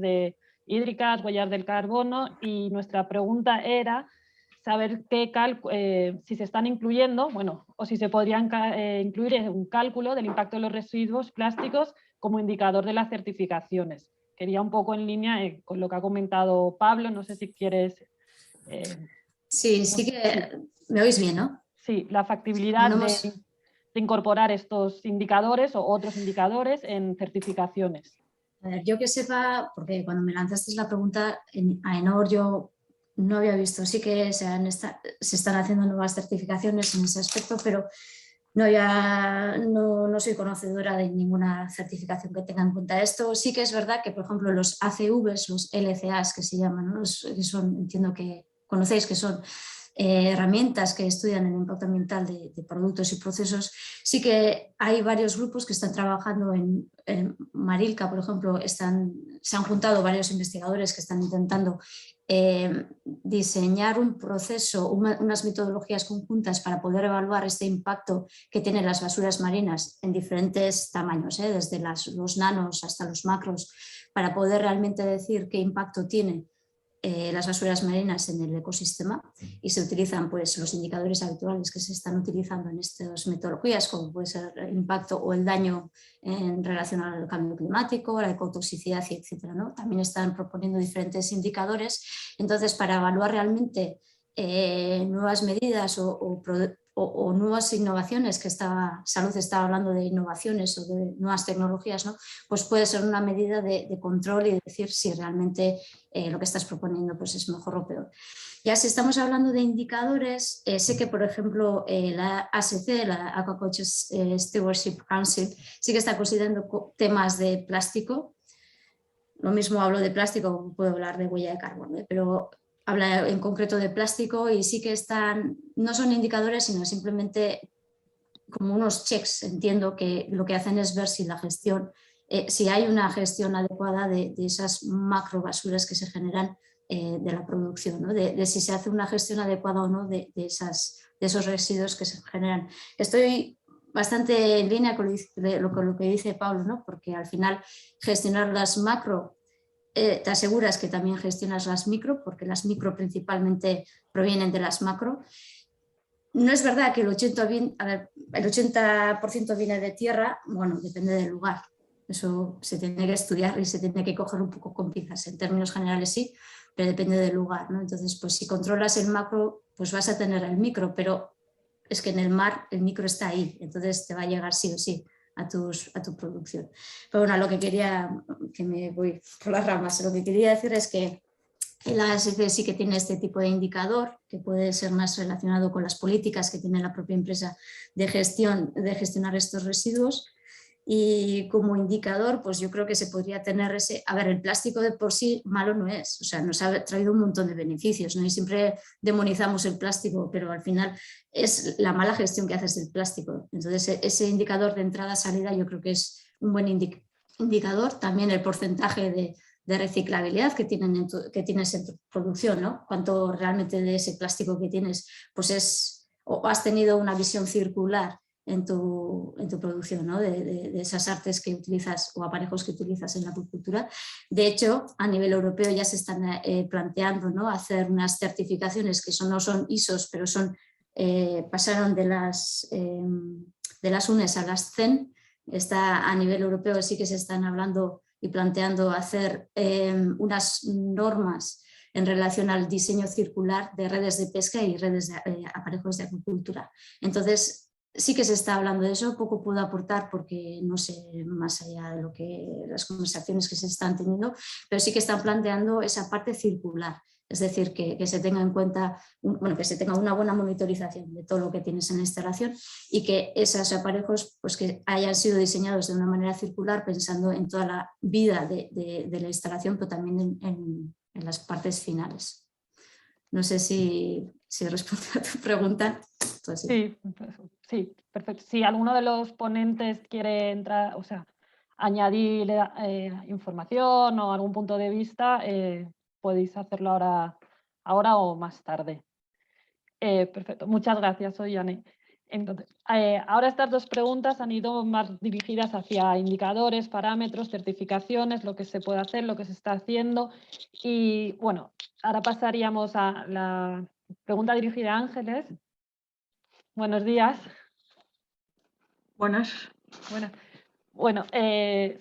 S3: hídricas, huellas del carbono, y nuestra pregunta era saber si se están incluyendo, bueno, o si se podrían incluir en un cálculo del impacto de los residuos plásticos como indicador de las certificaciones. Quería un poco en línea con lo que ha comentado Pablo, no sé si quieres...
S5: sí que... ¿Me oís bien, no?
S3: Sí, la factibilidad de incorporar estos indicadores o otros indicadores en certificaciones.
S5: A ver, yo que sepa, porque cuando me lanzaste la pregunta, a Enor yo no había visto, sí que se están haciendo nuevas certificaciones en ese aspecto, pero no soy conocedora de ninguna certificación que tenga en cuenta esto. Sí que es verdad que, por ejemplo, los ACVs, los LCAs que se llaman, ¿no? Entiendo que conocéis que son herramientas que estudian el impacto ambiental de productos y procesos. Sí que hay varios grupos que están trabajando en Marilca, por ejemplo, se han juntado varios investigadores que están intentando diseñar un proceso, unas metodologías conjuntas para poder evaluar este impacto que tienen las basuras marinas en diferentes tamaños, desde los nanos hasta los macros, para poder realmente decir qué impacto tiene las basuras marinas en el ecosistema, y se utilizan pues los indicadores habituales que se están utilizando en estas metodologías, como puede ser el impacto o el daño en relación al cambio climático, la ecotoxicidad, etcétera, ¿no? También están proponiendo diferentes indicadores. Entonces, para evaluar realmente nuevas medidas o nuevas innovaciones, que Salud estaba hablando de innovaciones o de nuevas tecnologías, ¿no? Pues puede ser una medida de control y decir si realmente lo que estás proponiendo pues es mejor o peor. Ya si estamos hablando de indicadores, sé que por ejemplo la ASC, la Aquaculture Stewardship Council, sí que está considerando temas de plástico. Lo mismo hablo de plástico, puedo hablar de huella de carbono, pero habla en concreto de plástico, y sí que no son indicadores, sino simplemente como unos checks. Entiendo que lo que hacen es ver si la gestión si hay una gestión adecuada de esas macrobasuras que se generan de la producción, ¿no? de si se hace una gestión adecuada o no de esos residuos que se generan. Estoy bastante en línea con lo que dice Pablo, ¿no? Porque al final gestionar las macro te aseguras que también gestionas las micro, porque las micro principalmente provienen de las macro. No es verdad que el 80% viene de tierra, bueno, depende del lugar. Eso se tiene que estudiar y se tiene que coger un poco con pinzas. En términos generales sí, pero depende del lugar, ¿no? Entonces, pues si controlas el macro, pues vas a tener el micro, pero es que en el mar el micro está ahí, entonces te va a llegar sí o sí a tu producción. Pero bueno, lo que quería, que me voy por las ramas, lo que quería decir es que el ASC sí que tiene este tipo de indicador, que puede ser más relacionado con las políticas que tiene la propia empresa de gestionar estos residuos. Y como indicador, pues yo creo que se podría tener ese... A ver, el plástico de por sí malo no es, o sea, nos ha traído un montón de beneficios, ¿no? Y siempre demonizamos el plástico, pero al final es la mala gestión que haces del plástico. Entonces, ese indicador de entrada-salida yo creo que es un buen indicador. También el porcentaje de reciclabilidad que tienes en tu producción, ¿no? Cuánto realmente de ese plástico que tienes, pues es... o has tenido una visión circular en tu producción, ¿no? de esas artes que utilizas o aparejos que utilizas en la acuicultura. De hecho, a nivel europeo ya se están planteando, ¿no? hacer unas certificaciones que no son ISOs, pero pasaron de las UNES a las CEN. Está a nivel europeo, sí que se están hablando y planteando hacer unas normas en relación al diseño circular de redes de pesca y redes de aparejos de acuicultura. Entonces, sí que se está hablando de eso, poco puedo aportar porque no sé más allá de las conversaciones que se están teniendo, pero sí que están planteando esa parte circular, es decir, que se tenga en cuenta, que se tenga una buena monitorización de todo lo que tienes en la instalación y que esos aparejos pues, que hayan sido diseñados de una manera circular pensando en toda la vida de la instalación, pero también en las partes finales. No sé si respondo a tu pregunta.
S3: Sí, sí, perfecto. Si alguno de los ponentes quiere entrar, o sea, añadir información o algún punto de vista, podéis hacerlo ahora o más tarde. Perfecto, muchas gracias, Ollane. Entonces, ahora estas dos preguntas han ido más dirigidas hacia indicadores, parámetros, certificaciones, lo que se puede hacer, lo que se está haciendo. Y bueno, ahora pasaríamos a la pregunta dirigida a Ángeles. Buenos días.
S6: Buenas.
S3: Bueno,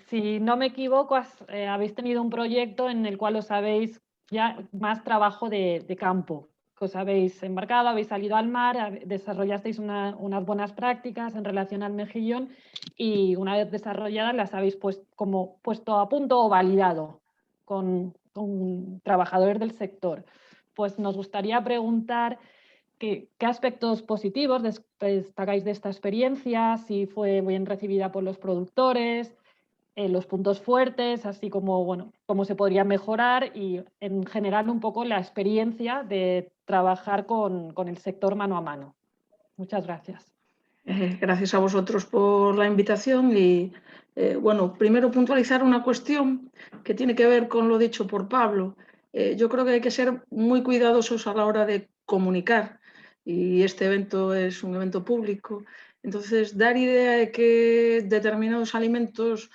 S3: si no me equivoco, habéis tenido un proyecto en el cual os habéis ya más trabajo de campo, que os habéis embarcado, habéis salido al mar, desarrollasteis unas buenas prácticas en relación al mejillón y una vez desarrolladas las habéis puesto a punto o validado con trabajadores del sector. Pues nos gustaría preguntar ¿qué aspectos positivos destacáis de esta experiencia? Si fue bien recibida por los productores, los puntos fuertes, así como bueno, cómo se podría mejorar y en general un poco la experiencia de trabajar con el sector mano a mano. Muchas gracias.
S6: Gracias a vosotros por la invitación y bueno, primero puntualizar una cuestión que tiene que ver con lo dicho por Pablo. Yo creo que hay que ser muy cuidadosos a la hora de comunicar y este evento es un evento público. Entonces, dar idea de que determinados alimentos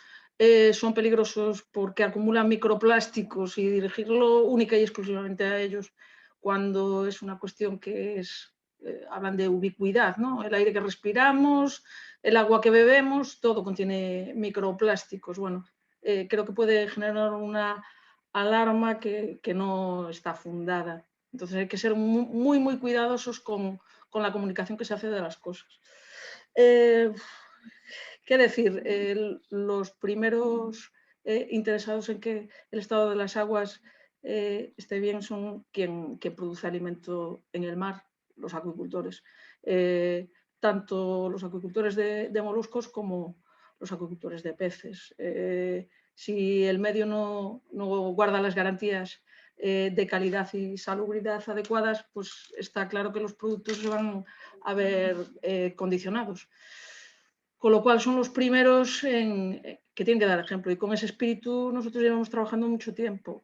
S6: son peligrosos porque acumulan microplásticos y dirigirlo única y exclusivamente a ellos cuando es una cuestión que es... hablan de ubicuidad, ¿no? El aire que respiramos, el agua que bebemos, todo contiene microplásticos. Bueno, creo que puede generar una alarma que no está fundada. Entonces hay que ser muy, muy cuidadosos con la comunicación que se hace de las cosas. ¿Qué decir? Los primeros interesados en que el estado de las aguas esté bien son quien produce alimento en el mar, los acuicultores. Tanto los acuicultores de moluscos como los acuicultores de peces. Si el medio no guarda las garantías de calidad y salubridad adecuadas, pues está claro que los productos se van a ver condicionados. Con lo cual son los primeros en tienen que dar ejemplo, y con ese espíritu nosotros llevamos trabajando mucho tiempo.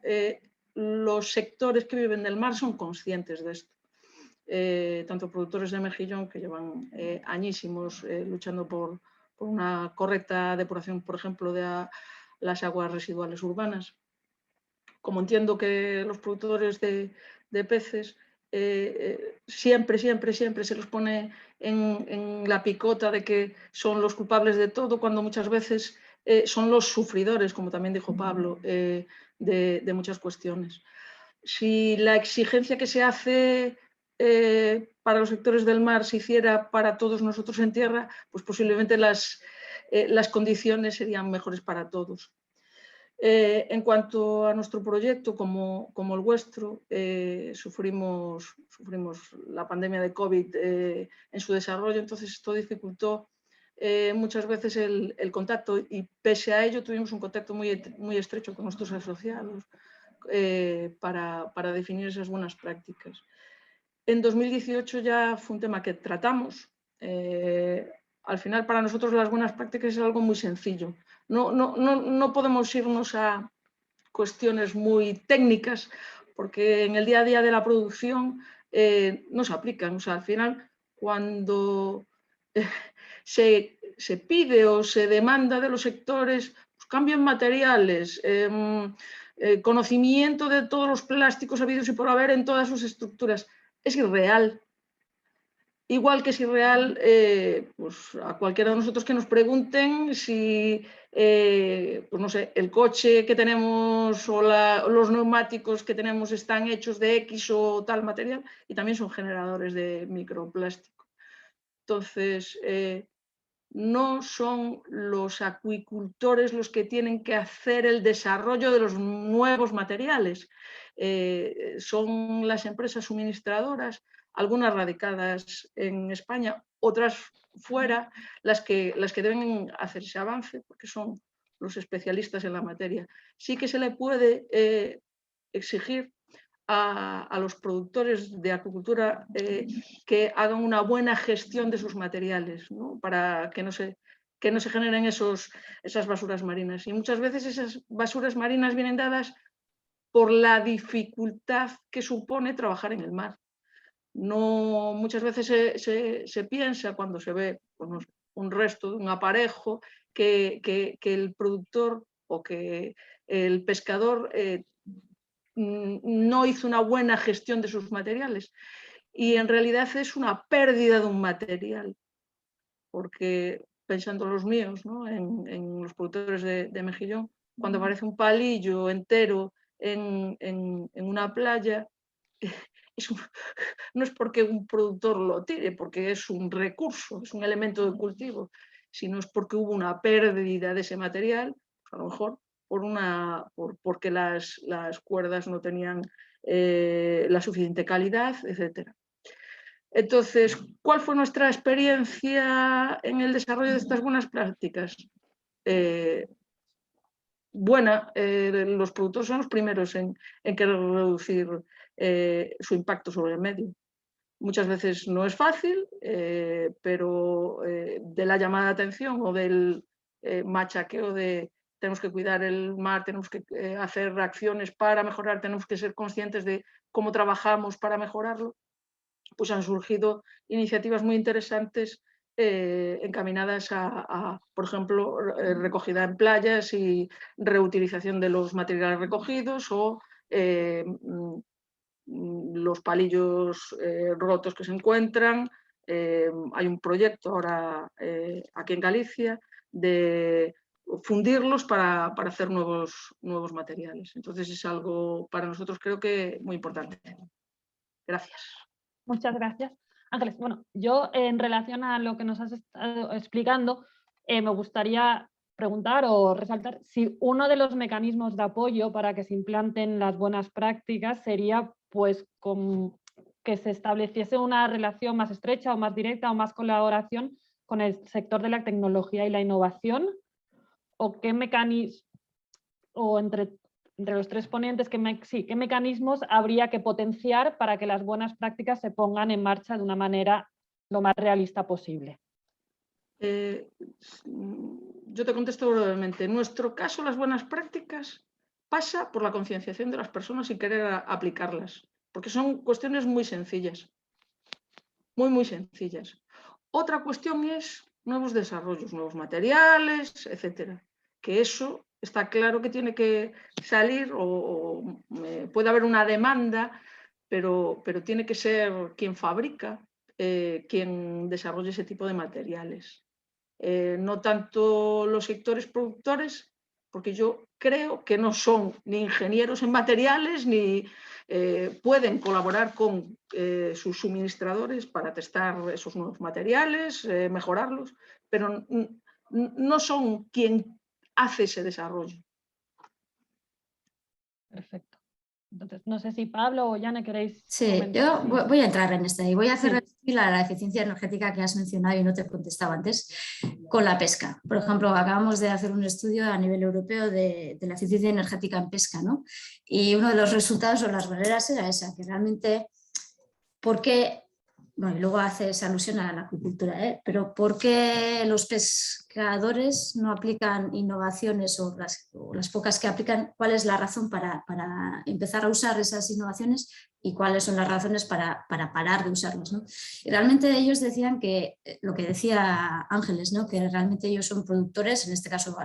S6: Los sectores que viven del mar son conscientes de esto. Tanto productores de mejillón, que llevan añísimos luchando por una correcta depuración, por ejemplo, de las aguas residuales urbanas, como entiendo que los productores de peces siempre se los pone en la picota de que son los culpables de todo, cuando muchas veces son los sufridores, como también dijo Pablo, de muchas cuestiones. Si la exigencia que se hace para los sectores del mar se hiciera para todos nosotros en tierra, pues posiblemente las condiciones serían mejores para todos. En cuanto a nuestro proyecto, como el vuestro, sufrimos la pandemia de COVID en su desarrollo, entonces esto dificultó muchas veces el contacto, y pese a ello tuvimos un contacto muy estrecho con nuestros asociados para definir esas buenas prácticas. En 2018 ya fue un tema que tratamos. Al final, para nosotros las buenas prácticas es algo muy sencillo. No podemos irnos a cuestiones muy técnicas, porque en el día a día de la producción no se aplican. O sea, al final, cuando se pide o se demanda de los sectores pues, cambio en materiales, conocimiento de todos los plásticos habidos y por haber en todas sus estructuras, es irreal. Igual que es irreal, pues a cualquiera de nosotros que nos pregunten si pues no sé, el coche que tenemos o los neumáticos que tenemos están hechos de X o tal material, y también son generadores de microplástico. Entonces, no son los acuicultores los que tienen que hacer el desarrollo de los nuevos materiales, son las empresas suministradoras, algunas radicadas en España, otras fuera, las que deben hacer ese avance, porque son los especialistas en la materia. Sí que se le puede exigir a los productores de acuicultura que hagan una buena gestión de sus materiales, ¿no? Para que no se generen esas basuras marinas. Y muchas veces esas basuras marinas vienen dadas por la dificultad que supone trabajar en el mar. Muchas veces se piensa, cuando se ve pues, un resto de un aparejo, que el productor o que el pescador no hizo una buena gestión de sus materiales, y en realidad es una pérdida de un material, porque pensando en los míos, ¿no? en los productores de mejillón, cuando aparece un palillo entero en una playa, no es porque un productor lo tire, porque es un recurso, es un elemento de cultivo, sino es porque hubo una pérdida de ese material, a lo mejor porque las cuerdas no tenían la suficiente calidad, etc. Entonces, ¿cuál fue nuestra experiencia en el desarrollo de estas buenas prácticas? Buena, los productores son los primeros en querer reducir su impacto sobre el medio. Muchas veces no es fácil, pero de la llamada de atención o del machaqueo de tenemos que cuidar el mar, tenemos que hacer acciones para mejorar, tenemos que ser conscientes de cómo trabajamos para mejorarlo, pues han surgido iniciativas muy interesantes encaminadas a, por ejemplo, recogida en playas y reutilización de los materiales recogidos, o los palillos rotos que se encuentran. Hay un proyecto ahora aquí en Galicia de fundirlos para hacer nuevos materiales. Entonces es algo para nosotros creo que muy importante. Gracias.
S3: Muchas gracias. Ángeles, bueno, yo en relación a lo que nos has estado explicando, me gustaría preguntar o resaltar si uno de los mecanismos de apoyo para que se implanten las buenas prácticas sería pues que se estableciese una relación más estrecha o más directa o más colaboración con el sector de la tecnología y la innovación, o qué mecanismos, o entre los tres ponentes, ¿qué mecanismos habría que potenciar para que las buenas prácticas se pongan en marcha de una manera lo más realista posible?
S6: Yo te contesto brevemente. En nuestro caso, las buenas prácticas pasa por la concienciación de las personas y querer aplicarlas, porque son cuestiones muy sencillas, muy sencillas. Otra cuestión es nuevos desarrollos, nuevos materiales, etcétera, que eso está claro que tiene que salir o puede haber una demanda, pero tiene que ser quien fabrica, quien desarrolle ese tipo de materiales. No tanto los sectores productores, porque yo creo que no son ni ingenieros en materiales ni pueden colaborar con sus suministradores para testar esos nuevos materiales, mejorarlos, pero no son quien hace ese desarrollo.
S3: Perfecto. Entonces, no sé si Pablo o Yane queréis
S5: Sí, yo voy a entrar en esta y voy a hacer la eficiencia energética que has mencionado y no te he contestado antes, con la pesca. Por ejemplo, acabamos de hacer un estudio a nivel europeo de la eficiencia energética en pesca, ¿no? Y uno de los resultados o las barreras era esa, que realmente, ¿por qué? Bueno, y luego hace esa alusión a la acuicultura, ¿eh? Pero ¿por qué los pescadores no aplican innovaciones o las pocas que aplican? ¿Cuál es la razón para empezar a usar esas innovaciones y cuáles son las razones para parar de usarlas, ¿no? Y realmente ellos decían que, lo que decía Ángeles, ¿no? Que realmente ellos son productores, en este caso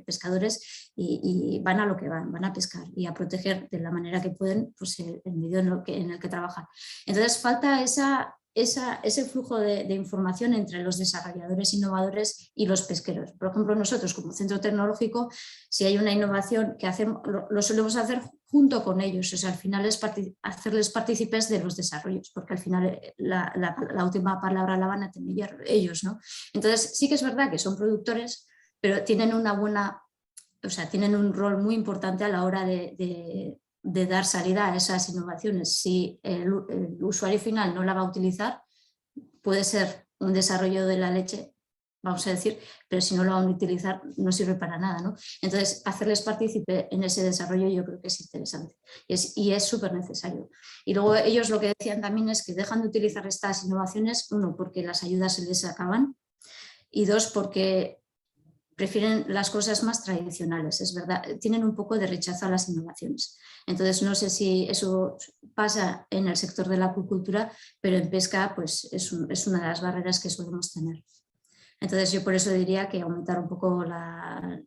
S5: pescadores, y van a lo que van a pescar y a proteger de la manera que pueden pues, el medio en el que trabajan. Entonces falta ese flujo de información entre los desarrolladores innovadores y los pesqueros. Por ejemplo, nosotros como centro tecnológico, si hay una innovación que hacemos, lo solemos hacer junto con ellos, o sea, al final es hacerles partícipes de los desarrollos, porque al final la última palabra la van a tener ellos, ¿no? Entonces sí que es verdad que son productores, pero tienen tienen un rol muy importante a la hora de dar salida a esas innovaciones. Si el usuario final no la va a utilizar, puede ser un desarrollo de la leche, vamos a decir, pero si no lo van a utilizar no sirve para nada, ¿no? Entonces, hacerles partícipe en ese desarrollo yo creo que es interesante y es súper necesario. Y luego ellos lo que decían también es que dejan de utilizar estas innovaciones, uno, porque las ayudas se les acaban y dos, porque prefieren las cosas más tradicionales, es verdad, tienen un poco de rechazo a las innovaciones. Entonces no sé si eso pasa en el sector de la acuicultura, pero en pesca pues es una de las barreras que solemos tener. Entonces yo por eso diría que aumentar un poco el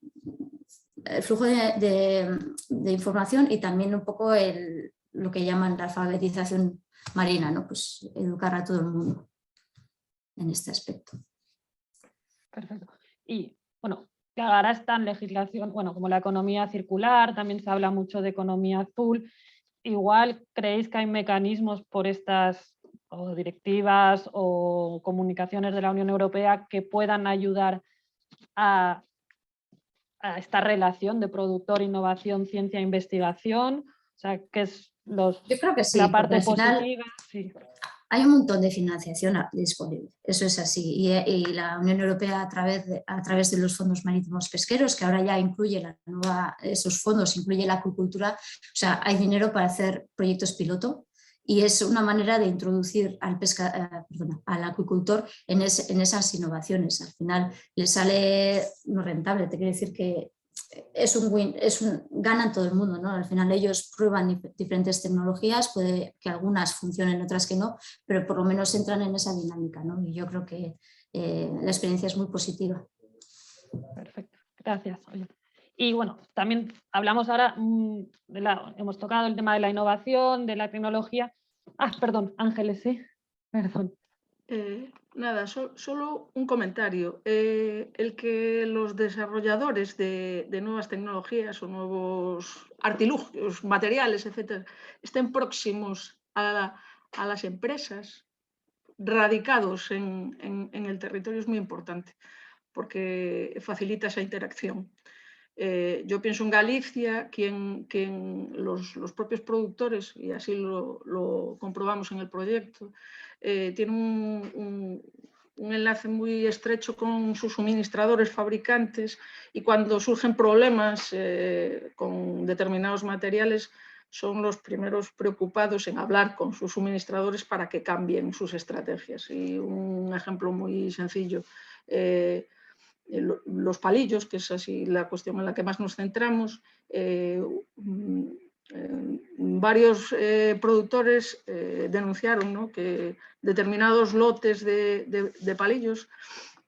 S5: flujo de información y también un poco lo que llaman la alfabetización marina, ¿no? Pues educar a todo el mundo en este aspecto.
S3: Perfecto. Y bueno, que ahora está en legislación, bueno, como la economía circular, también se habla mucho de economía azul. Igual creéis que hay mecanismos por estas o directivas o comunicaciones de la Unión Europea que puedan ayudar a esta relación de productor, innovación, ciencia, investigación. O sea, que es
S5: yo creo que sí,
S3: la parte
S5: final,
S3: positiva. Sí.
S5: Hay un montón de financiación disponible, eso es así. Y la Unión Europea a través de los fondos marítimos pesqueros, que ahora ya incluye esos fondos, incluye la acuicultura, o sea, hay dinero para hacer proyectos piloto y es una manera de introducir al acuicultor en esas innovaciones. Al final le sale no rentable, te quiere decir que es un win, ganan todo el mundo, ¿no? Al final ellos prueban diferentes tecnologías, puede que algunas funcionen, otras que no, pero por lo menos entran en esa dinámica, ¿no? Y yo creo que la experiencia es muy positiva.
S3: Perfecto, gracias. Y bueno, también hablamos ahora, hemos tocado el tema de la innovación, de la tecnología. Perdón, Ángeles, sí, perdón.
S6: Nada, solo un comentario. El que los desarrolladores de nuevas tecnologías o nuevos artilugios, materiales, etcétera, estén próximos a las empresas radicados en el territorio es muy importante porque facilita esa interacción. Yo pienso en Galicia, los propios productores, y así lo comprobamos en el proyecto, tienen un enlace muy estrecho con sus suministradores, fabricantes, y cuando surgen problemas con determinados materiales, son los primeros preocupados en hablar con sus suministradores para que cambien sus estrategias. Y un ejemplo muy sencillo, los palillos, que es así la cuestión en la que más nos centramos, varios productores denunciaron, ¿no?, que determinados lotes de palillos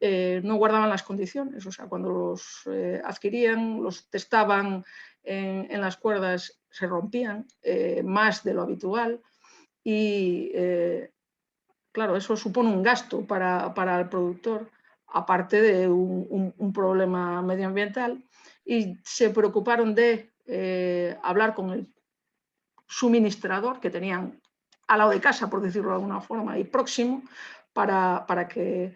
S6: no guardaban las condiciones. O sea, cuando los adquirían, los testaban en las cuerdas, se rompían más de lo habitual y claro, eso supone un gasto para el productor, aparte de un problema medioambiental, y se preocuparon de hablar con el suministrador que tenían al lado de casa, por decirlo de alguna forma, y próximo, para que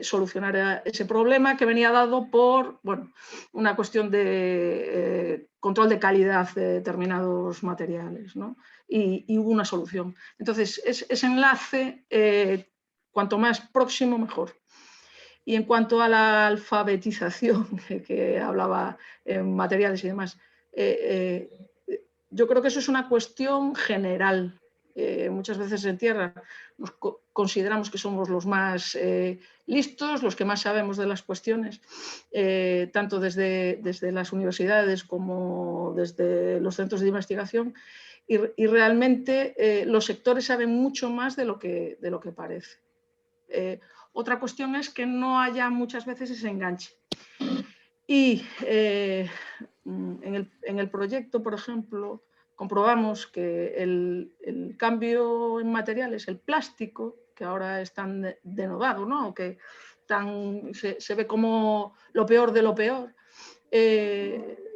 S6: solucionara ese problema que venía dado por, bueno, una cuestión de control de calidad de determinados materiales, ¿no? Y hubo una solución. Entonces, ese enlace, cuanto más próximo, mejor. Y en cuanto a la alfabetización, que hablaba en materiales y demás, yo creo que eso es una cuestión general. Muchas veces en tierra nos consideramos que somos los más listos, los que más sabemos de las cuestiones, tanto desde las universidades como desde los centros de investigación, y realmente los sectores saben mucho más de lo que parece. Otra cuestión es que no haya muchas veces ese enganche. Y en el proyecto, por ejemplo, comprobamos que el cambio en materiales, el plástico, que ahora es tan denodado, ¿no?, que se ve como lo peor de lo peor,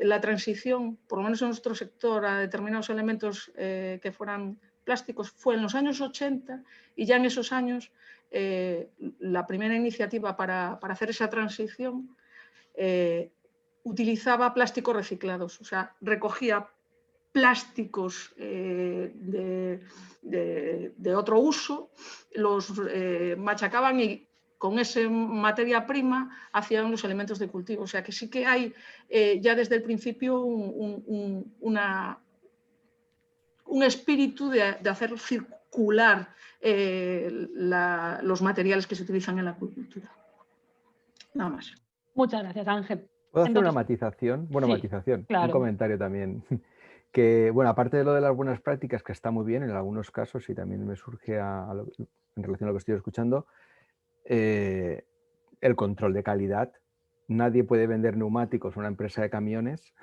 S6: la transición, por lo menos en nuestro sector, a determinados elementos que fueran plásticos, fue en los años 80, y ya en esos años la primera iniciativa para hacer esa transición utilizaba plásticos reciclados, o sea, recogía plásticos de otro uso, los machacaban y con esa materia prima hacían los elementos de cultivo. O sea, que sí que hay ya desde el principio un espíritu de hacer circular los materiales que se utilizan en la acuicultura. Nada más.
S3: Muchas gracias, Ángel.
S2: ¿Puedo hacer una
S3: Entonces,
S2: matización? Bueno,
S3: sí,
S2: matización,
S3: claro.
S2: un comentario también. Que, bueno, aparte de lo de las buenas prácticas, que está muy bien en algunos casos, y también me surge en relación a lo que estoy escuchando, el control de calidad. Nadie puede vender neumáticos a una empresa de camiones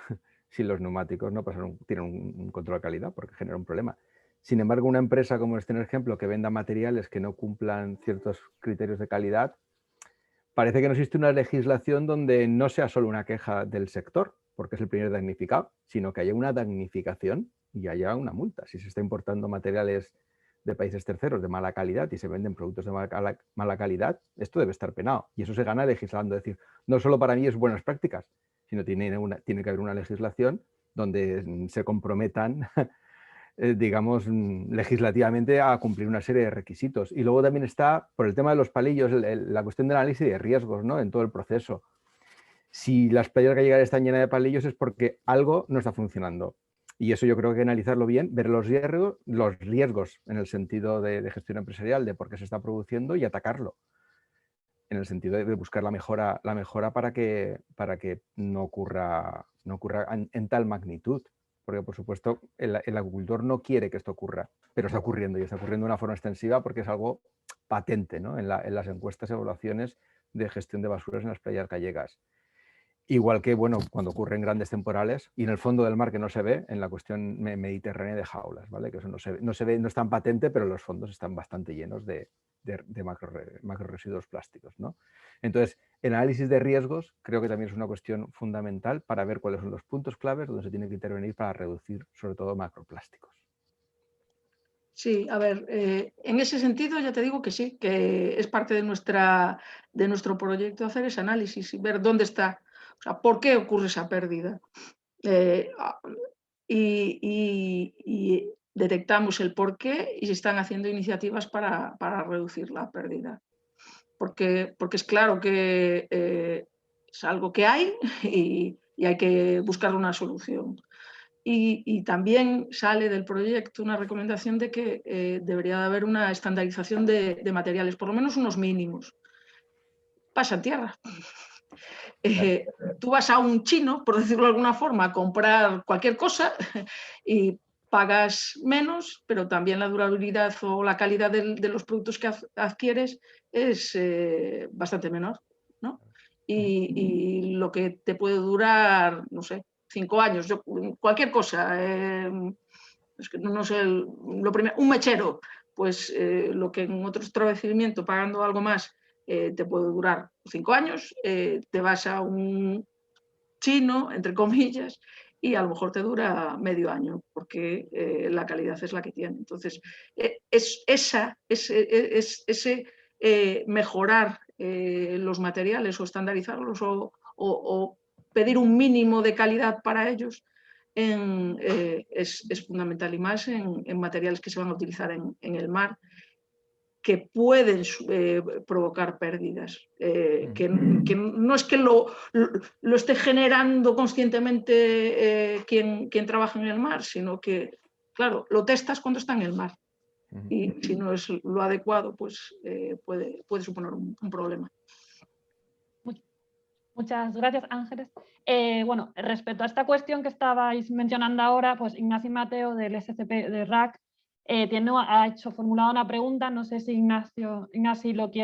S2: si los neumáticos no tienen un control de calidad, porque genera un problema. Sin embargo, una empresa como este, en el ejemplo, que venda materiales que no cumplan ciertos criterios de calidad, parece que no existe una legislación donde no sea solo una queja del sector, porque es el primer damnificado, sino que haya una damnificación y haya una multa. Si se está importando materiales de países terceros de mala calidad y se venden productos de mala calidad, esto debe estar penado. Y eso se gana legislando. Es decir, no solo para mí es buenas prácticas, sino tiene que haber una legislación donde se comprometan digamos, legislativamente a cumplir una serie de requisitos. Y luego también está, por el tema de los palillos, la cuestión del análisis de riesgos, ¿no?, en todo el proceso. Si las playas gallegas están llenas de palillos es porque algo no está funcionando. Y eso yo creo que hay que analizarlo bien, ver los riesgos en el sentido de gestión empresarial, de por qué se está produciendo, y atacarlo. En el sentido de buscar la mejora para que no ocurra en tal magnitud. Porque, por supuesto, el agricultor no quiere que esto ocurra, pero está ocurriendo, y está ocurriendo de una forma extensiva porque es algo patente, ¿no?, en las encuestas y evaluaciones de gestión de basuras en las playas gallegas. Igual que, bueno, cuando ocurren grandes temporales y en el fondo del mar, que no se ve, en la cuestión mediterránea de jaulas, ¿vale? Que eso no se ve, no es tan patente, pero los fondos están bastante llenos de macro residuos plásticos, ¿no? Entonces, el análisis de riesgos creo que también es una cuestión fundamental para ver cuáles son los puntos claves donde se tiene que intervenir para reducir, sobre todo, macroplásticos.
S6: Sí, a ver, en ese sentido ya te digo que sí, que es parte de nuestro proyecto hacer ese análisis y ver dónde está, o sea, por qué ocurre esa pérdida. Y detectamos el por qué y se están haciendo iniciativas para reducir la pérdida. Porque es claro que es algo que hay y hay que buscar una solución. Y también sale del proyecto una recomendación de que debería de haber una estandarización de materiales, por lo menos unos mínimos. Pasa en tierra. Tú vas a un chino, por decirlo de alguna forma, a comprar cualquier cosa y pagas menos, pero también la durabilidad o la calidad de los productos que adquieres es bastante menor, ¿no? Y lo que te puede durar, no sé, 5 años, cualquier cosa, es que no sé, lo primero, un mechero, pues lo que en otro establecimiento, pagando algo más, te puede durar 5 años, te vas a un chino, entre comillas, y a lo mejor te dura medio año, porque la calidad es la que tiene. Entonces, ese mejorar los materiales o estandarizarlos o pedir un mínimo de calidad para ellos es fundamental, y más en materiales que se van a utilizar en el mar, que pueden provocar pérdidas, que no es que lo esté generando conscientemente quien trabaja en el mar, sino que, claro, lo testas cuando está en el mar, y si no es lo adecuado, pues puede suponer un problema.
S3: Muchas gracias, Ángeles. Bueno, respecto a esta cuestión que estabais mencionando ahora, pues Ignacio Mateo del SCP de RAC ha formulado una pregunta. No sé si Ignacio la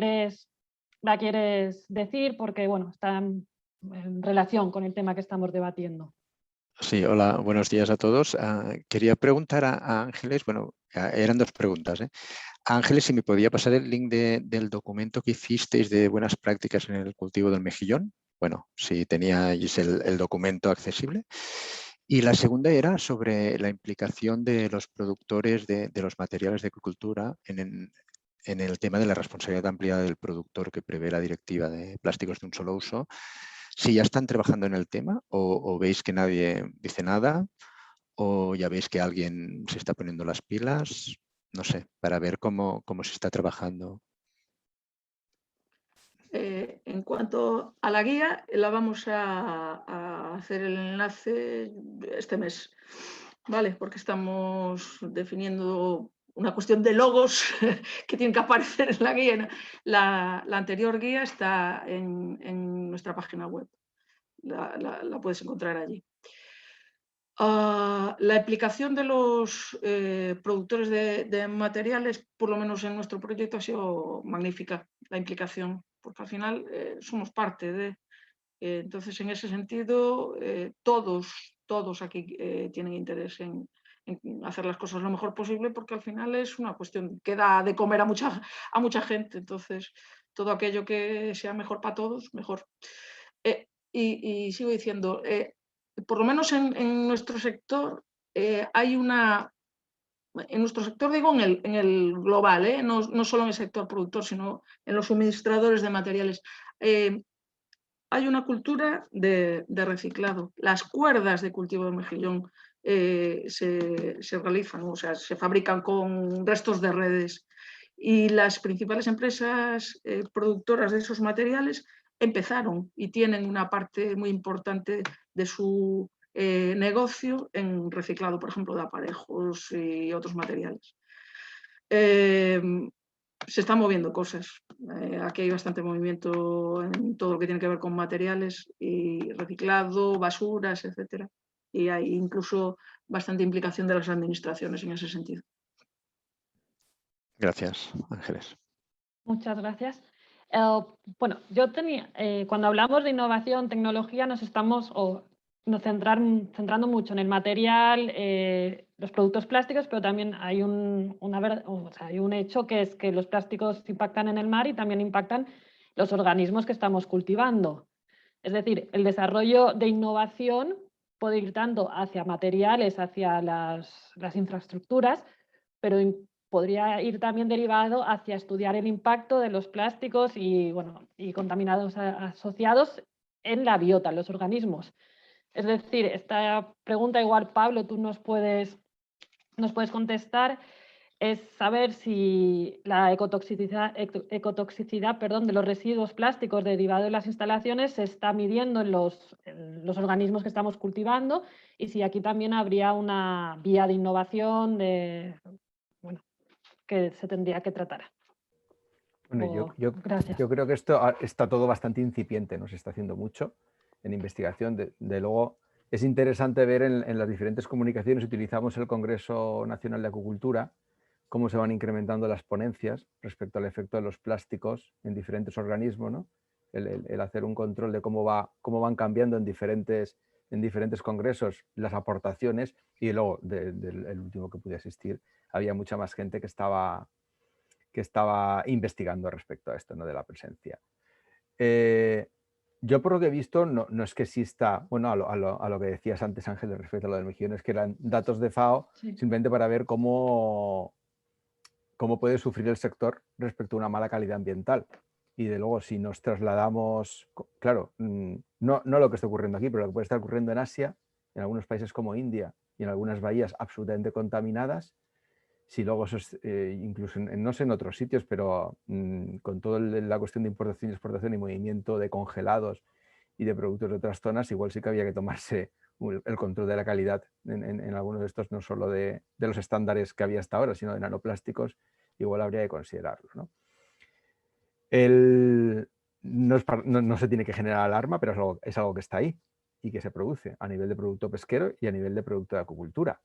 S3: quieres decir, porque bueno, está en relación con el tema que estamos debatiendo.
S7: Sí, hola, buenos días a todos. Quería preguntar a Ángeles, bueno, eran 2 preguntas. Ángeles, si me podía pasar el link del documento que hicisteis de buenas prácticas en el cultivo del mejillón. Bueno, si teníais el documento accesible. Y la segunda era sobre la implicación de los productores de los materiales de agricultura en el tema de la responsabilidad ampliada del productor que prevé la Directiva de Plásticos de un Solo Uso. Si ya están trabajando en el tema o veis que nadie dice nada, o ya veis que alguien se está poniendo las pilas, no sé, para ver cómo se está trabajando.
S6: En cuanto a la guía, la vamos a hacer el enlace este mes, ¿vale? Porque estamos definiendo una cuestión de logos que tienen que aparecer en la guía. La anterior guía está en nuestra página web, la puedes encontrar allí. La implicación de los productores de materiales, por lo menos en nuestro proyecto, ha sido magnífica, la implicación, porque al final somos parte de... entonces, en ese sentido, todos aquí tienen interés en hacer las cosas lo mejor posible, porque al final es una cuestión que da de comer a mucha gente. Entonces, todo aquello que sea mejor para todos, mejor. Y sigo diciendo, por lo menos en nuestro sector hay una... En nuestro sector, digo, en el global, no solo en el sector productor, sino en los suministradores de materiales. Hay una cultura de reciclado. Las cuerdas de cultivo de mejillón se realizan, o sea, se fabrican con restos de redes. Y las principales empresas productoras de esos materiales empezaron y tienen una parte muy importante de su negocio en reciclado, por ejemplo, de aparejos y otros materiales. Se están moviendo cosas. Aquí hay bastante movimiento en todo lo que tiene que ver con materiales y reciclado, basuras, etcétera. Y hay incluso bastante implicación de las administraciones en ese sentido.
S7: Gracias, Ángeles.
S3: Muchas gracias. Bueno, cuando hablamos de innovación, tecnología, nos centrando mucho en el material, los productos plásticos, pero también hay un hecho, que es que los plásticos impactan en el mar y también impactan los organismos que estamos cultivando. Es decir, el desarrollo de innovación puede ir tanto hacia materiales, hacia las infraestructuras, pero podría ir también derivado hacia estudiar el impacto de los plásticos y contaminados asociados en la biota, en los organismos. Es decir, esta pregunta igual, Pablo, tú nos puedes contestar. es saber si la ecotoxicidad de los residuos plásticos derivados de las instalaciones se está midiendo en los organismos que estamos cultivando y si aquí también habría una vía de innovación que se tendría que tratar.
S2: Bueno,
S3: Gracias.
S2: yo creo que esto está todo bastante incipiente, no se está haciendo mucho en investigación. De luego, es interesante ver en las diferentes comunicaciones, utilizamos el Congreso Nacional de Acuicultura, cómo se van incrementando las ponencias respecto al efecto de los plásticos en diferentes organismos, ¿no? El hacer un control de cómo van cambiando en diferentes congresos las aportaciones, y luego del último que pude asistir había mucha más gente que estaba investigando respecto a esto, ¿no? De la presencia. Yo por lo que he visto no es que exista, bueno, a lo que decías antes, Ángel, respecto a lo del mejillón, que eran datos de FAO, sí, simplemente para ver cómo puede sufrir el sector respecto a una mala calidad ambiental. Y de luego, si nos trasladamos, claro, no lo que está ocurriendo aquí, pero lo que puede estar ocurriendo en Asia, en algunos países como India y en algunas bahías absolutamente contaminadas, si luego eso es, incluso no sé en otros sitios, pero con toda la cuestión de importación y exportación y movimiento de congelados y de productos de otras zonas, igual sí que había que tomarse el control de la calidad en algunos de estos, no solo de los estándares que había hasta ahora, sino de nanoplásticos, igual habría que considerarlo, ¿no? No se tiene que generar alarma, pero es algo que está ahí y que se produce a nivel de producto pesquero y a nivel de producto de acuicultura.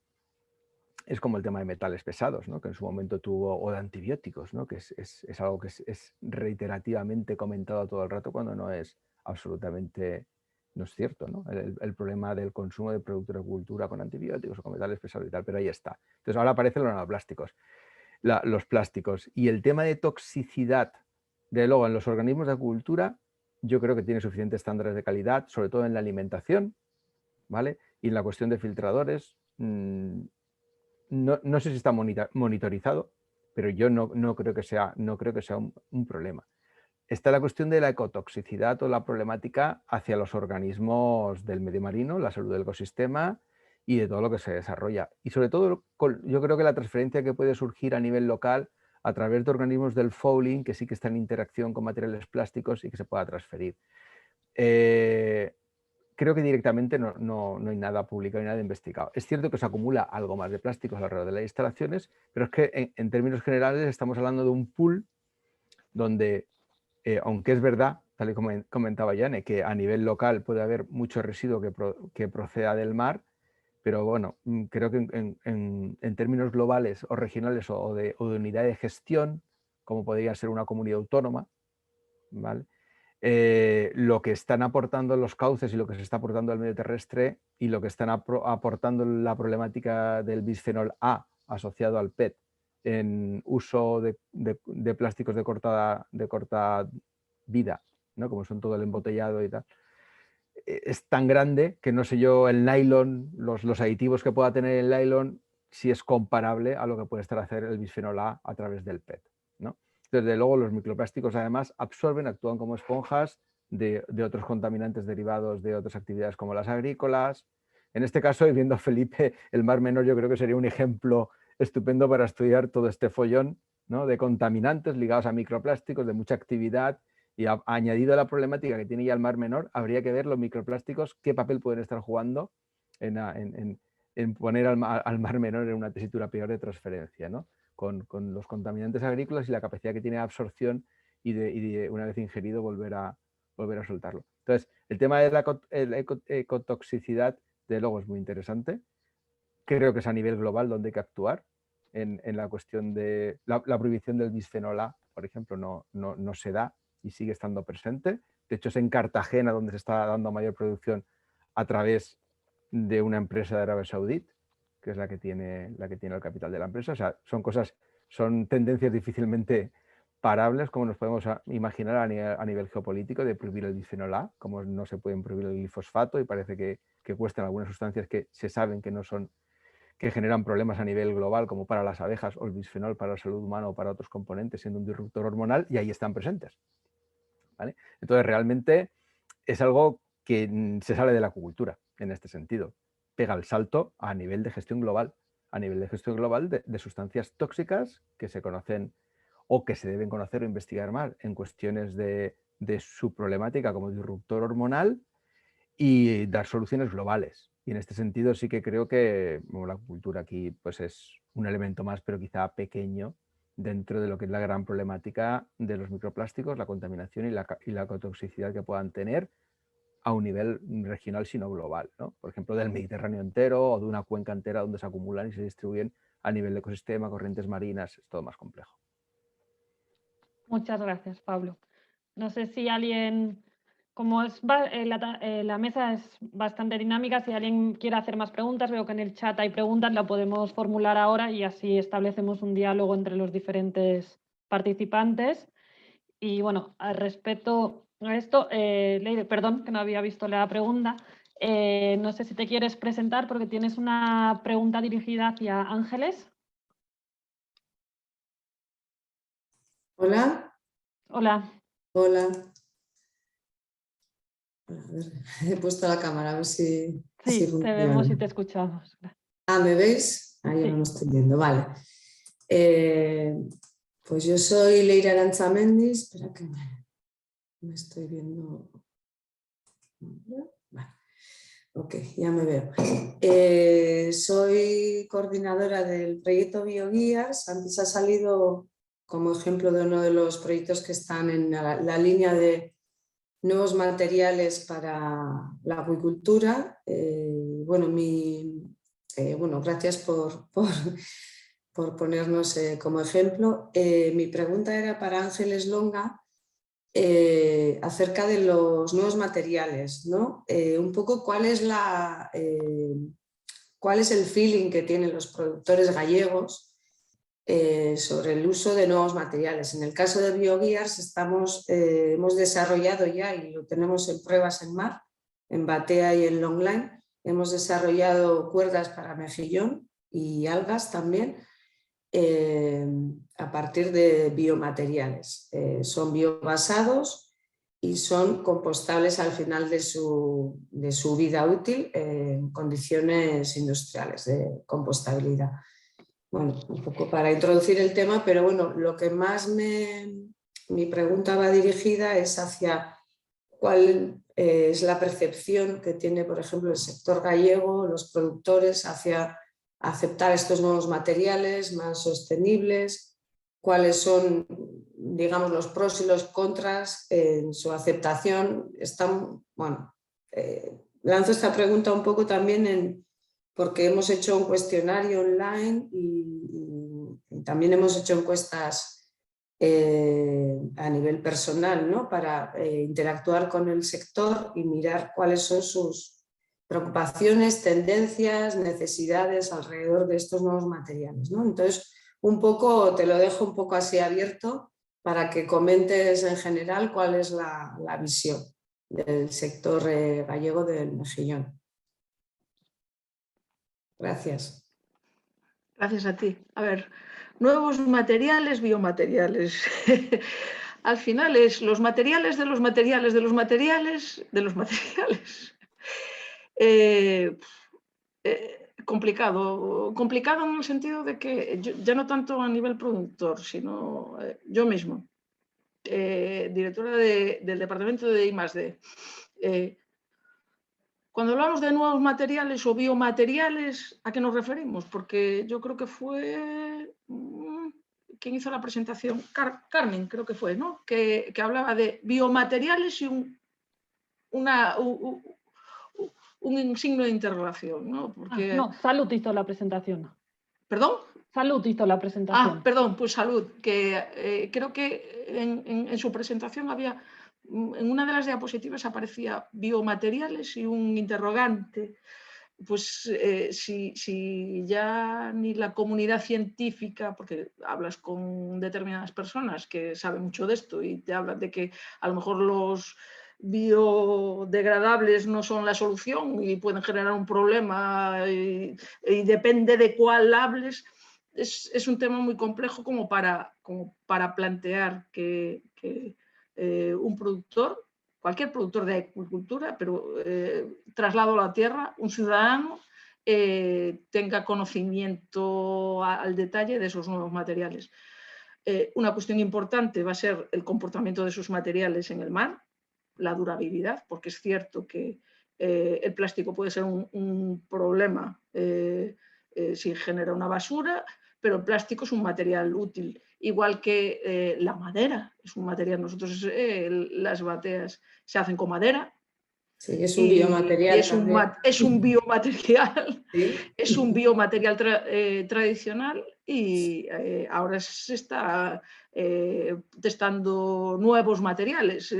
S2: Es como el tema de metales pesados, ¿no? Que en su momento tuvo, o de antibióticos, ¿no? Que es algo que es reiterativamente comentado todo el rato cuando no es absolutamente, no es cierto, ¿no? El problema del consumo de productos de agricultura con antibióticos o con metales pesados y tal, pero ahí está. Entonces ahora aparecen los nanoplásticos, los plásticos. Y el tema de toxicidad, de luego en los organismos de agricultura, yo creo que tiene suficientes estándares de calidad, sobre todo en la alimentación, ¿vale? Y en la cuestión de filtradores, no sé si está monitorizado, pero yo no creo que sea un problema. Está la cuestión de la ecotoxicidad o la problemática hacia los organismos del medio marino, la salud del ecosistema y de todo lo que se desarrolla. Y sobre todo, yo creo que la transferencia que puede surgir a nivel local a través de organismos del fouling, que sí que están en interacción con materiales plásticos y que se pueda transferir. Creo que directamente no hay nada publicado ni nada investigado. Es cierto que se acumula algo más de plásticos alrededor de las instalaciones, pero es que en términos generales estamos hablando de un pool donde, aunque es verdad, tal y como comentaba Yane, que a nivel local puede haber mucho residuo que proceda del mar, pero bueno, creo que en términos globales o regionales o de unidad de gestión, como podría ser una comunidad autónoma, ¿vale? Lo que están aportando los cauces y lo que se está aportando al medio terrestre y lo que están aportando la problemática del bisfenol A asociado al PET en uso de plásticos de corta vida, ¿no? Como son todo el embotellado y tal, es tan grande que no sé yo el nylon, los aditivos que pueda tener el nylon, si es comparable a lo que puede estar hacer el bisfenol A través del PET, ¿no? Desde luego los microplásticos además absorben, actúan como esponjas de otros contaminantes derivados de otras actividades como las agrícolas. En este caso, y viendo a Felipe, el Mar Menor yo creo que sería un ejemplo estupendo para estudiar todo este follón, ¿no? De contaminantes ligados a microplásticos, de mucha actividad, y añadido a la problemática que tiene ya el Mar Menor, habría que ver los microplásticos qué papel pueden estar jugando en poner al Mar Menor en una tesitura peor de transferencia, ¿no? Con los contaminantes agrícolas y la capacidad que tiene de absorción y de una vez ingerido volver a soltarlo. Entonces, el tema de la ecotoxicidad, de luego, es muy interesante. Creo que es a nivel global donde hay que actuar en la cuestión de la prohibición del bisfenol A, por ejemplo, no se da y sigue estando presente. De hecho, es en Cartagena donde se está dando mayor producción a través de una empresa de Arabia Saudí, que es la que tiene el capital de la empresa. O sea, son tendencias difícilmente parables, como nos podemos imaginar a nivel geopolítico, de prohibir el bisfenol A, como no se pueden prohibir el glifosfato y parece que cuestan algunas sustancias que se saben que generan problemas a nivel global, como para las abejas, o el bisfenol para la salud humana o para otros componentes, siendo un disruptor hormonal, y ahí están presentes, ¿vale? Entonces, realmente es algo que se sale de la acuicultura en este sentido. Pega el salto a nivel de gestión global, a nivel de gestión global de sustancias tóxicas que se conocen o que se deben conocer o investigar más en cuestiones de su problemática como disruptor hormonal y dar soluciones globales. Y en este sentido sí que creo que bueno, la acuicultura aquí pues es un elemento más, pero quizá pequeño, dentro de lo que es la gran problemática de los microplásticos, la contaminación y la ecotoxicidad que puedan tener a un nivel regional, sino global, ¿no? Por ejemplo, del Mediterráneo entero o de una cuenca entera donde se acumulan y se distribuyen a nivel de ecosistema, corrientes marinas, es todo más complejo.
S3: Muchas gracias, Pablo. No sé si alguien, como la mesa es bastante dinámica, si alguien quiere hacer más preguntas, veo que en el chat hay preguntas, la podemos formular ahora y así establecemos un diálogo entre los diferentes participantes. Y bueno, al respecto a esto, Leire, perdón, que no había visto la pregunta. No sé si te quieres presentar porque tienes una pregunta dirigida hacia Ángeles.
S8: Hola.
S3: Hola.
S8: Hola. A ver, he puesto la cámara, a ver si
S3: Sí,
S8: funciona.
S3: te vemos y te escuchamos.
S8: Ah, ¿me veis? Ahí
S3: Sí.
S8: no me estoy viendo, vale. Pues yo soy Leire Aranzamendi, espera que me estoy viendo. Vale. Ok, ya me veo. Soy coordinadora del proyecto Bioguías. Antes ha salido como ejemplo de uno de los proyectos que están en la línea de nuevos materiales para la acuicultura. Bueno, gracias por ponernos como ejemplo. Mi pregunta era para Ángeles Longa acerca de los nuevos materiales, ¿no? Un poco cuál es el feeling que tienen los productores gallegos sobre el uso de nuevos materiales. En el caso de Bioguías hemos desarrollado ya y lo tenemos en pruebas en mar, en Batea y en Longline. Hemos desarrollado cuerdas para mejillón y algas también a partir de biomateriales. Son biobasados y son compostables al final de su vida útil en condiciones industriales de compostabilidad. Bueno, un poco para introducir el tema, pero bueno, lo que más mi pregunta va dirigida es hacia cuál es la percepción que tiene, por ejemplo, el sector gallego, los productores, hacia aceptar estos nuevos materiales más sostenibles, cuáles son, digamos, los pros y los contras en su aceptación. Lanzo esta pregunta un poco también porque hemos hecho un cuestionario online y también hemos hecho encuestas a nivel personal, ¿no? Para interactuar con el sector y mirar cuáles son sus preocupaciones, tendencias, necesidades alrededor de estos nuevos materiales, ¿no? Entonces, te lo dejo un poco así abierto para que comentes en general cuál es la visión del sector gallego del mejillón. Gracias.
S6: Gracias a ti. A ver, nuevos materiales, biomateriales. Al final es los materiales de los materiales de los materiales de los materiales. Complicado en el sentido de que ya no tanto a nivel productor, sino yo mismo, directora del departamento de I+D. Cuando hablamos de nuevos materiales o biomateriales, ¿a qué nos referimos? Porque yo creo que fue quien hizo la presentación, Carmen creo que fue, ¿no? Que hablaba de biomateriales y un signo de interrogación, ¿no? Porque...
S3: No, Salud hizo la presentación.
S6: ¿Perdón?
S3: Salud hizo la presentación.
S6: Perdón, pues Salud, que creo que en su presentación había... En una de las diapositivas aparecía biomateriales y un interrogante. Pues si ya ni la comunidad científica, porque hablas con determinadas personas que saben mucho de esto y te hablan de que a lo mejor los biodegradables no son la solución y pueden generar un problema y depende de cuál hables, es un tema muy complejo como para plantear que un productor, cualquier productor de acuicultura, pero traslado a la tierra, un ciudadano, tenga conocimiento al detalle de esos nuevos materiales. Una cuestión importante va a ser el comportamiento de esos materiales en el mar, la durabilidad, porque es cierto que el plástico puede ser un problema si genera una basura, pero el plástico es un material útil, igual que la madera es un material. Nosotros las bateas se hacen con madera.
S8: Sí, es un biomaterial.
S6: Es un biomaterial,
S8: ¿Sí?
S6: es un biomaterial tradicional y ahora se está testando nuevos materiales.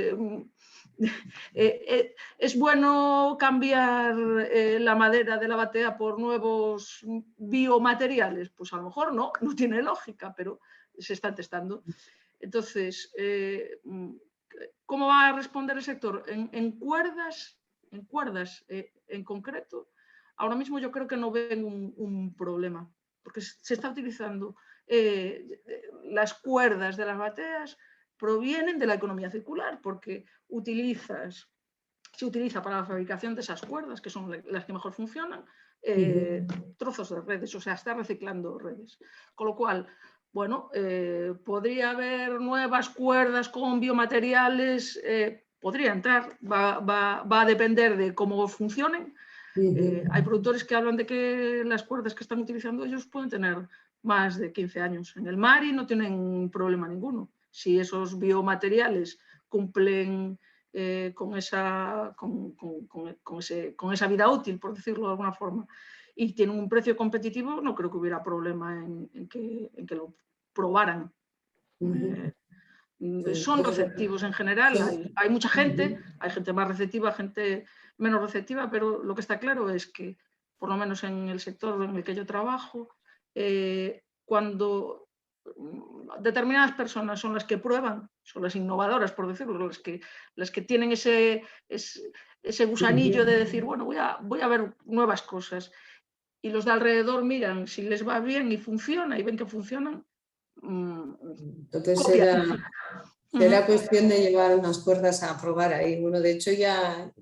S6: ¿Es bueno cambiar la madera de la batea por nuevos biomateriales? Pues a lo mejor no tiene lógica, pero se está testando. Entonces, ¿cómo va a responder el sector? En cuerdas en concreto, ahora mismo yo creo que no ven un problema, porque se está utilizando las cuerdas de las bateas provienen de la economía circular, porque se utiliza para la fabricación de esas cuerdas, que son las que mejor funcionan, trozos de redes, o sea, está reciclando redes. Con lo cual, bueno, podría haber nuevas cuerdas con biomateriales, podría entrar, va a depender de cómo funcionen. Hay productores que hablan de que las cuerdas que están utilizando ellos pueden tener más de 15 años en el mar y no tienen problema ninguno. Si esos biomateriales cumplen con esa vida útil, por decirlo de alguna forma, y tienen un precio competitivo, no creo que hubiera problema en que lo probaran. Son receptivos en general, hay mucha gente, hay gente más receptiva, gente menos receptiva, pero lo que está claro es que, por lo menos en el sector en el que yo trabajo, cuando determinadas personas son las que prueban, son las innovadoras, por decirlo, las que tienen ese gusanillo de decir, bueno, voy a ver nuevas cosas, y los de alrededor miran si les va bien y funciona y ven que funcionan.
S8: Entonces será cuestión de llevar unas cuerdas a probar ahí. Bueno, de hecho ya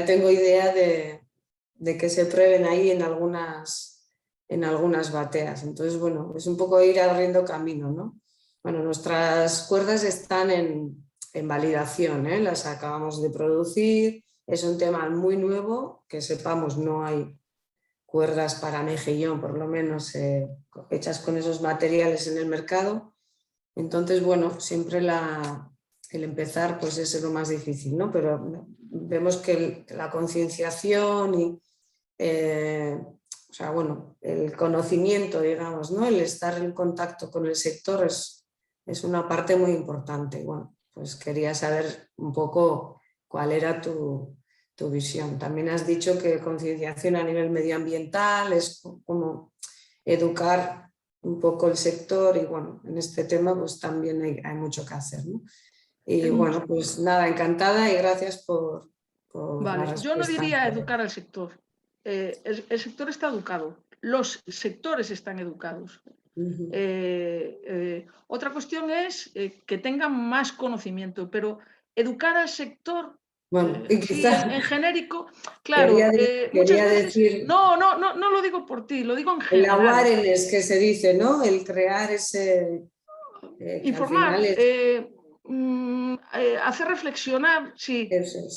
S8: tengo idea de que se prueben ahí en algunas bateas. Entonces, bueno, es un poco ir abriendo camino, ¿no? Bueno, nuestras cuerdas están en validación, ¿eh? Las acabamos de producir. Es un tema muy nuevo, que sepamos, no hay cuerdas para mejillón, por lo menos hechas con esos materiales en el mercado. Entonces, bueno, siempre el empezar pues es lo más difícil, ¿no? Pero vemos que la concienciación y o sea, bueno, el conocimiento, digamos, ¿no? El estar en contacto con el sector es una parte muy importante. Bueno, pues quería saber un poco cuál era tu visión. También has dicho que concienciación a nivel medioambiental es como educar un poco el sector y bueno, en este tema pues también hay mucho que hacer, ¿no? Y bueno, pues nada, encantada y gracias por
S6: Vale, yo no diría educar al sector. El sector está educado, los sectores están educados. Otra cuestión es que tengan más conocimiento, pero educar al sector,
S8: bueno,
S6: sí, en genérico, claro.
S8: Quería decir...
S6: No lo digo por ti, lo digo en general.
S8: El awareness que se dice, ¿no? El crear ese...
S6: informar, hacer reflexionar, sí.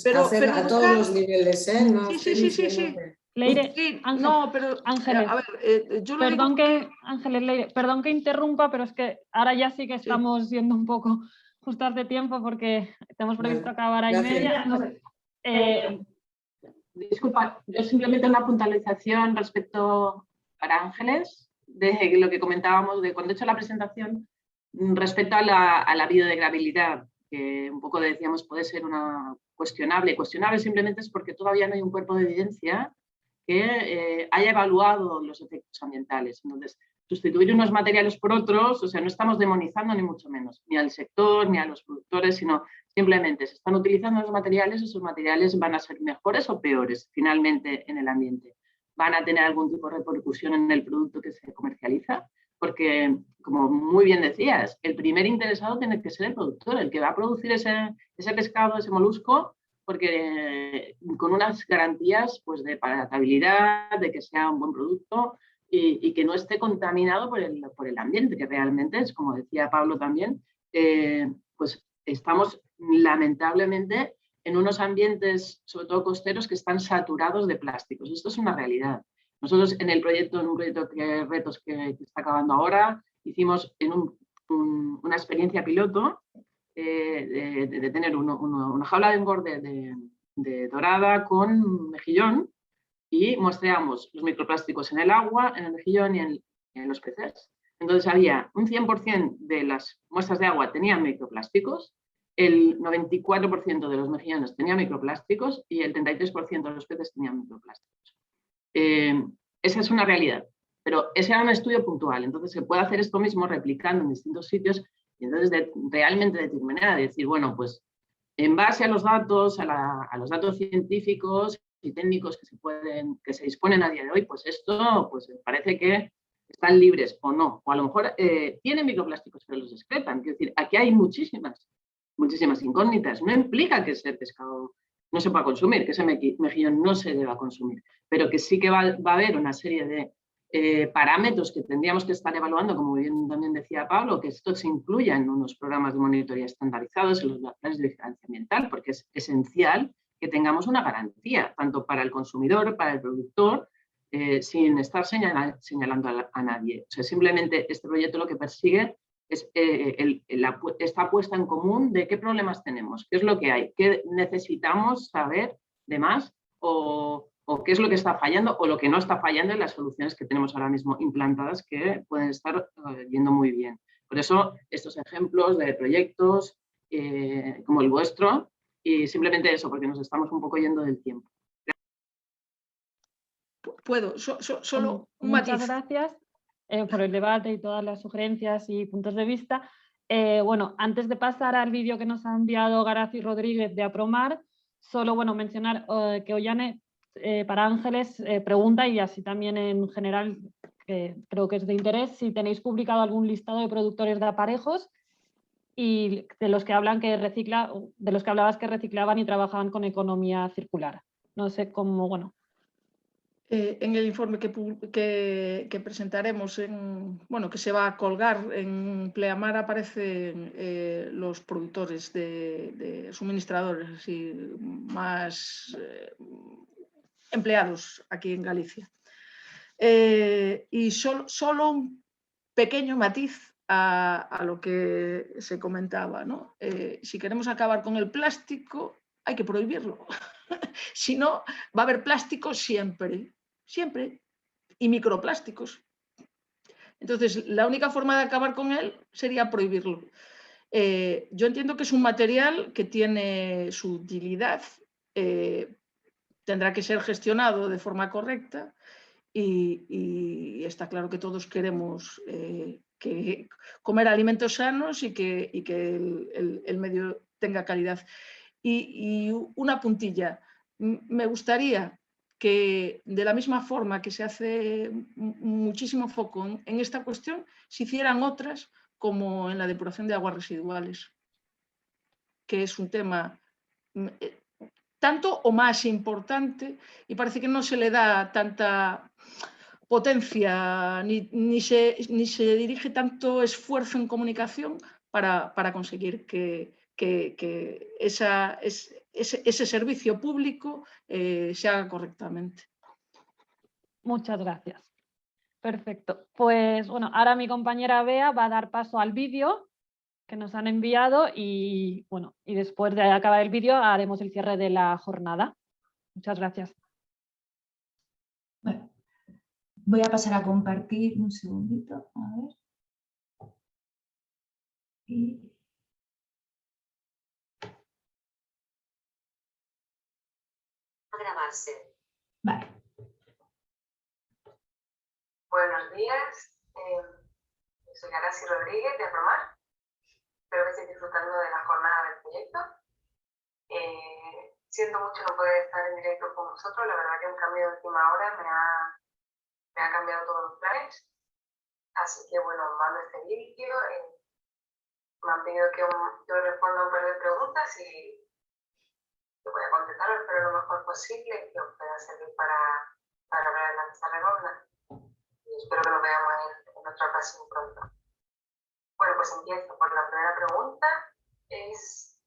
S8: Pero hacer a todos los niveles, ¿eh? No,
S3: sí. Leire,
S6: no, pero
S3: Ángeles,
S6: a ver, yo lo digo porque...
S3: Ángeles, Leire, perdón que interrumpa, pero es que ahora ya sí que estamos yendo un poco justas de tiempo porque tenemos previsto acabar a 1:30.
S1: Disculpa, yo simplemente una puntualización respecto para Ángeles de lo que comentábamos de cuando he hecho la presentación respecto a la biodegradabilidad, que un poco decíamos puede ser una cuestionable. Cuestionable simplemente es porque todavía no hay un cuerpo de evidencia que haya evaluado los efectos ambientales. Entonces, sustituir unos materiales por otros, o sea, no estamos demonizando ni mucho menos, ni al sector, ni a los productores, sino simplemente se están utilizando los materiales, esos materiales van a ser mejores o peores finalmente en el ambiente. Van a tener algún tipo de repercusión en el producto que se comercializa, porque, como muy bien decías, el primer interesado tiene que ser el productor, el que va a producir ese pescado, ese molusco, porque con unas garantías pues, de palatabilidad, de que sea un buen producto y que no esté contaminado por el ambiente, que realmente es, como decía Pablo también, pues estamos lamentablemente en unos ambientes, sobre todo costeros, que están saturados de plásticos. Esto es una realidad. Nosotros en un proyecto que Retos que está acabando ahora, hicimos una experiencia piloto de tener una jaula de engorde de dorada con mejillón y muestreamos los microplásticos en el agua, en el mejillón y en los peces. Entonces había un 100% de las muestras de agua tenían microplásticos, el 94% de los mejillones tenían microplásticos y el 33% de los peces tenían microplásticos. Esa es una realidad, pero ese era un estudio puntual, entonces se puede hacer esto mismo replicando en distintos sitios y entonces realmente determinar, decir, bueno, pues en base a los datos, a los datos científicos y técnicos que se disponen a día de hoy, pues esto pues parece que están libres o no, o a lo mejor tienen microplásticos pero los excretan, es decir, aquí hay muchísimas incógnitas, no implica que ese pescado no se pueda consumir, que ese mejillón no se deba consumir, pero que sí que va a haber una serie de parámetros que tendríamos que estar evaluando, como bien también decía Pablo, que esto se incluya en unos programas de monitoría estandarizados, en los planes de vigilancia ambiental, porque es esencial que tengamos una garantía, tanto para el consumidor, para el productor, sin estar señalando a nadie. O sea, simplemente este proyecto lo que persigue es esta puesta en común de qué problemas tenemos, qué es lo que hay, qué necesitamos saber de más o qué es lo que está fallando o lo que no está fallando en las soluciones que tenemos ahora mismo implantadas que pueden estar yendo muy bien. Por eso estos ejemplos de proyectos como el vuestro y simplemente eso, porque nos estamos un poco yendo del tiempo.
S6: Puedo, solo un
S3: Muchas
S6: matiz.
S3: gracias por el debate y todas las sugerencias y puntos de vista. Bueno, antes de pasar al vídeo que nos ha enviado Garazi Rodríguez de Apromar, solo mencionar que Ollane para Ángeles pregunta, y así también en general creo que es de interés, si tenéis publicado algún listado de productores de aparejos y de los que hablabas que reciclaban y trabajaban con economía circular. No sé cómo,
S6: En el informe que presentaremos, que se va a colgar en Pleamar, aparecen los productores de suministradores así, más empleados aquí en Galicia. Y solo un pequeño matiz a lo que se comentaba, ¿no? Si queremos acabar con el plástico, hay que prohibirlo. Si no, va a haber plástico siempre, y microplásticos. Entonces, la única forma de acabar con él sería prohibirlo. Yo entiendo que es un material que tiene su utilidad, tendrá que ser gestionado de forma correcta y está claro que todos queremos comer alimentos sanos y que el medio tenga calidad. Y una puntilla, me gustaría que de la misma forma que se hace muchísimo foco en esta cuestión, se hicieran otras como en la depuración de aguas residuales, que es un tema tanto o más importante y parece que no se le da tanta potencia ni se dirige tanto esfuerzo en comunicación para conseguir que ese servicio público se haga correctamente.
S3: Muchas gracias. Perfecto. Pues ahora mi compañera Bea va a dar paso al vídeo que nos han enviado y después de acabar el vídeo haremos el cierre de la jornada. Muchas gracias.
S4: Bueno, voy a pasar a compartir un segundito. A ver.
S9: Grabarse.
S4: Vale.
S9: Buenos días. Soy Garazi Rodríguez de Apromar. Espero que estéis disfrutando de la jornada del proyecto. Siento mucho no poder estar en directo con vosotros. La verdad que un cambio de última hora me ha cambiado todos los planes. Así que mando este vídeo. Me han pedido que yo responda un par de preguntas y que voy a contestaros, pero lo mejor posible, que os pueda servir para hablar en la mesa redonda. Y espero que nos veamos en otra ocasión pronto. Bueno, pues empiezo por la primera pregunta. ¿Es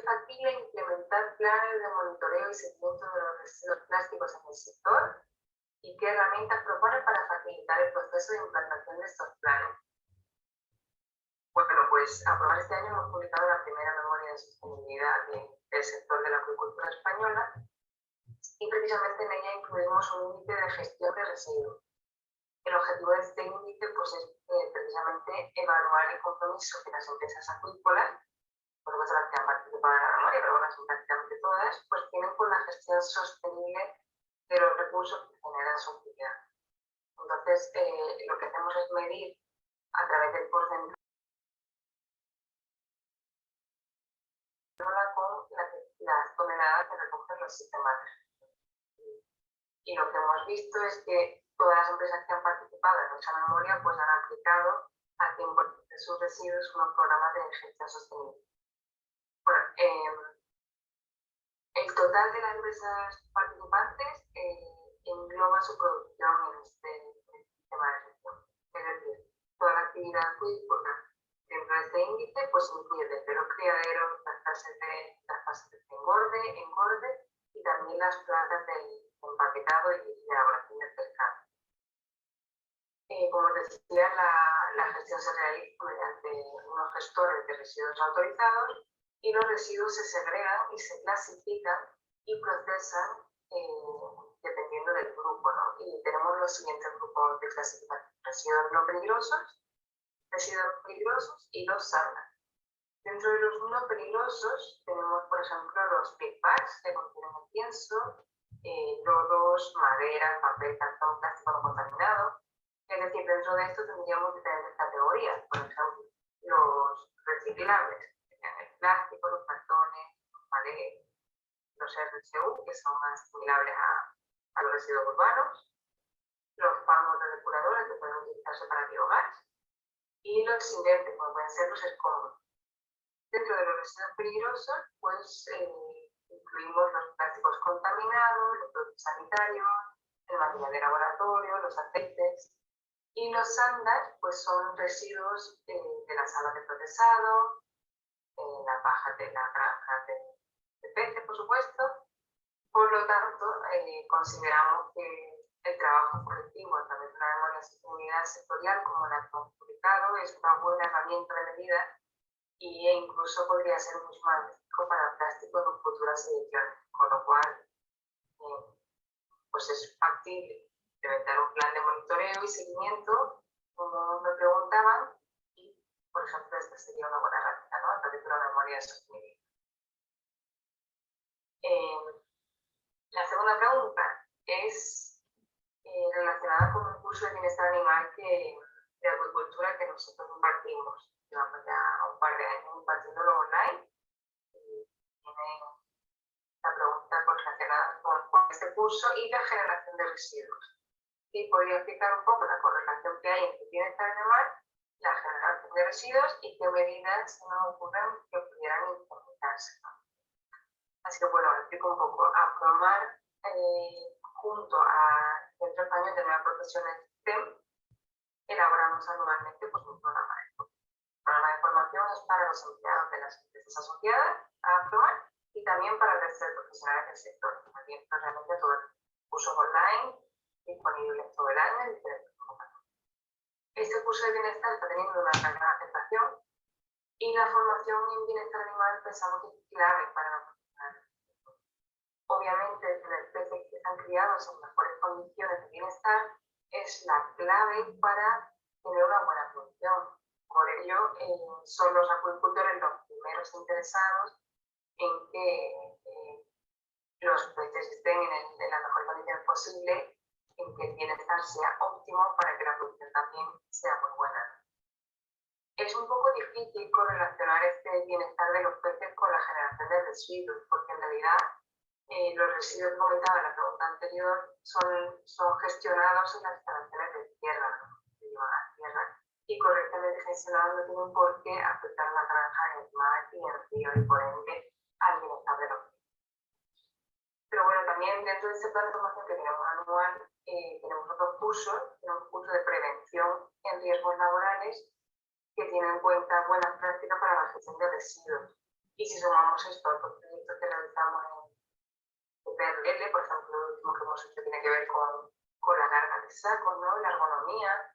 S9: factible implementar planes de monitoreo y seguimiento de los residuos plásticos en el sector? ¿Y qué herramientas propone para facilitar el proceso de implantación de estos planes? Bueno, pues aprobar este año hemos publicado la primera memoria de sostenibilidad del sector de la acuicultura española y precisamente en ella incluimos un índice de gestión de residuos. El objetivo de este índice pues, es precisamente evaluar el compromiso que las empresas acuícolas, por supuesto las que han participado en la memoria, pero bueno, son prácticamente todas, pues tienen con la gestión sostenible de los recursos que generan su actividad. Entonces, lo que hacemos es medir a través del porcentaje con las toneladas que recogen los sistemas. Y lo que hemos visto es que todas las empresas que han participado en esa memoria pues han aplicado al 100% de sus residuos unos programas de gestión sostenible. Bueno, el total de las empresas participantes engloba su producción en este sistema de gestión. Es decir, toda la actividad acuícola dentro de este índice pues incluye desde los criaderos, las fases de engorde y también las plantas del empaquetado y de elaboración del pescado. Como os decía, la gestión se realiza mediante unos gestores de residuos autorizados y los residuos se segregan y se clasifican y procesan dependiendo del grupo, ¿no? Y tenemos los siguientes grupos de clasificación: residuos no peligrosos, residuos peligrosos y los SANDA. Dentro de los no peligrosos tenemos, por ejemplo, los big bags que contienen el pienso, lodos, madera, papel, cartón, plástico no contaminado. Es decir, dentro de esto tendríamos diferentes categorías. Por ejemplo, los reciclables, el plástico, los cartones, los paneles, los RCU, que son más similares a los residuos urbanos, los pagos de depuradora, que pueden utilizarse para biogás, y los inertes, como pueden ser los escombros. Dentro de los residuos peligrosos, pues incluimos los plásticos contaminados, los productos sanitarios, el material de laboratorio, los aceites. Y los SANDAs, pues son residuos de las salas de procesado, la paja de la granja de peces, por supuesto. Por lo tanto, consideramos que el trabajo colectivo a través de una memoria de sostenibilidad sectorial como la que hemos publicado es una buena herramienta de medida e incluso podría ser mucho más benéfico para el plástico en futuras ediciones, con lo cual pues es factible implementar un plan de monitoreo y seguimiento, como me preguntaban, y por ejemplo esta sería una buena herramienta, ¿no? A través de una memoria de sostenibilidad. La segunda pregunta es relacionada con un curso de bienestar animal de acuicultura que nosotros impartimos. Llevamos ya un par de años impartiéndolo online. Y tiene la pregunta relacionada con este curso y la generación de residuos. Y podría explicar un poco la correlación que hay entre el bienestar animal, la generación de residuos y qué medidas se nos ocurren que pudieran implementarse, ¿no? Así que bueno, explico un poco. Apromar junto al Centro Español de Nuevas Profesiones STEM, elaboramos anualmente pues, un programa de formación. El programa de formación es para los empleados de las empresas asociadas a Apromar y también para el resto de profesionales del sector. También realmente todo el curso online disponible todo el año en diferentes formatos. Este curso de bienestar está teniendo una gran aceptación y la formación en bienestar animal pensamos que es clave para la profesional. Obviamente, tener peces que están criados en mejores condiciones de bienestar es la clave para tener una buena producción. Por ello, son los acuicultores los primeros interesados en que los peces estén en la mejor condición posible, en que el bienestar sea óptimo para que la producción también sea muy buena. Es un poco difícil correlacionar este bienestar de los peces con la generación de residuos, porque en realidad los residuos que comentaba en la pregunta anterior son gestionados en las instalaciones de tierra, ¿no? Que llevan a tierra, y correctamente gestionados no tienen por qué afectar la granja en el mar y en el río y por ende al bienestar de los peces. también dentro de este plan de formación que tenemos anual, tenemos otros cursos, tenemos un curso de prevención en riesgos laborales que tiene en cuenta buenas prácticas para la gestión de residuos. Y si sumamos esto a otros proyectos que realizamos en PRL, por ejemplo, el último que hemos hecho tiene que ver con la carga de sacos, ¿no? La ergonomía,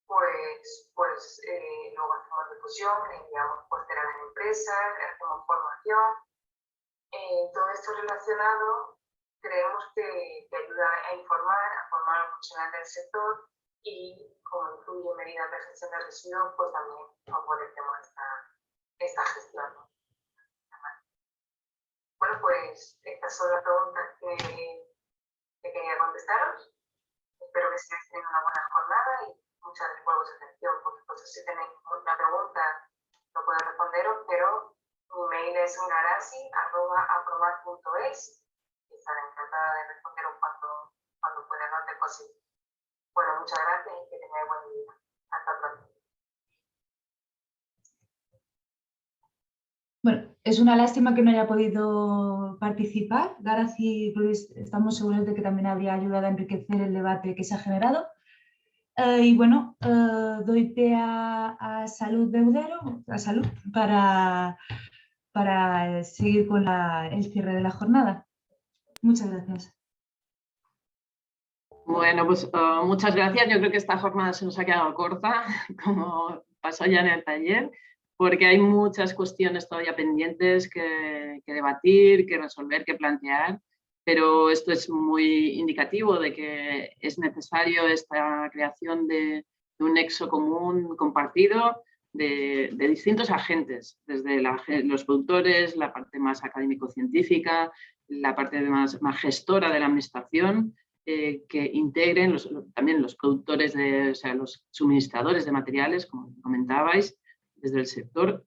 S9: pues luego hacemos difusión, enviamos pósteres a las empresas, hacemos formación. Todo esto relacionado creemos que ayuda a informar, a formar a los profesionales del sector y, como incluye medidas de gestión de residuos, pues también favorecemos esta gestión. Bueno, pues estas son las preguntas que quería contestaros. Espero que sigáis teniendo una buena jornada y muchas gracias por vuestra atención. Por supuesto, si tenéis alguna pregunta, no puedo responderos, pero mi mail es garasi@apromar.es y estaré encantada de responderos cuando pueda, no antes posible. Bueno, muchas gracias y que tengáis buen día. Hasta pronto.
S4: Bueno, es una lástima que no haya podido participar. Garasi, pues, estamos seguros de que también habría ayudado a enriquecer el debate que se ha generado. Y bueno, doy pie a Salud Deudero, a Salud, para seguir con el cierre de la jornada. Muchas gracias.
S1: Bueno, pues muchas gracias. Yo creo que esta jornada se nos ha quedado corta, como pasó ya en el taller, porque hay muchas cuestiones todavía pendientes que debatir, que resolver, que plantear, pero esto es muy indicativo de que es necesario esta creación de un nexo común compartido de distintos agentes, desde los productores, la parte más académico-científica, la parte más gestora de la administración, que integren también los productores, o sea, los suministradores de materiales, como comentabais, desde el sector,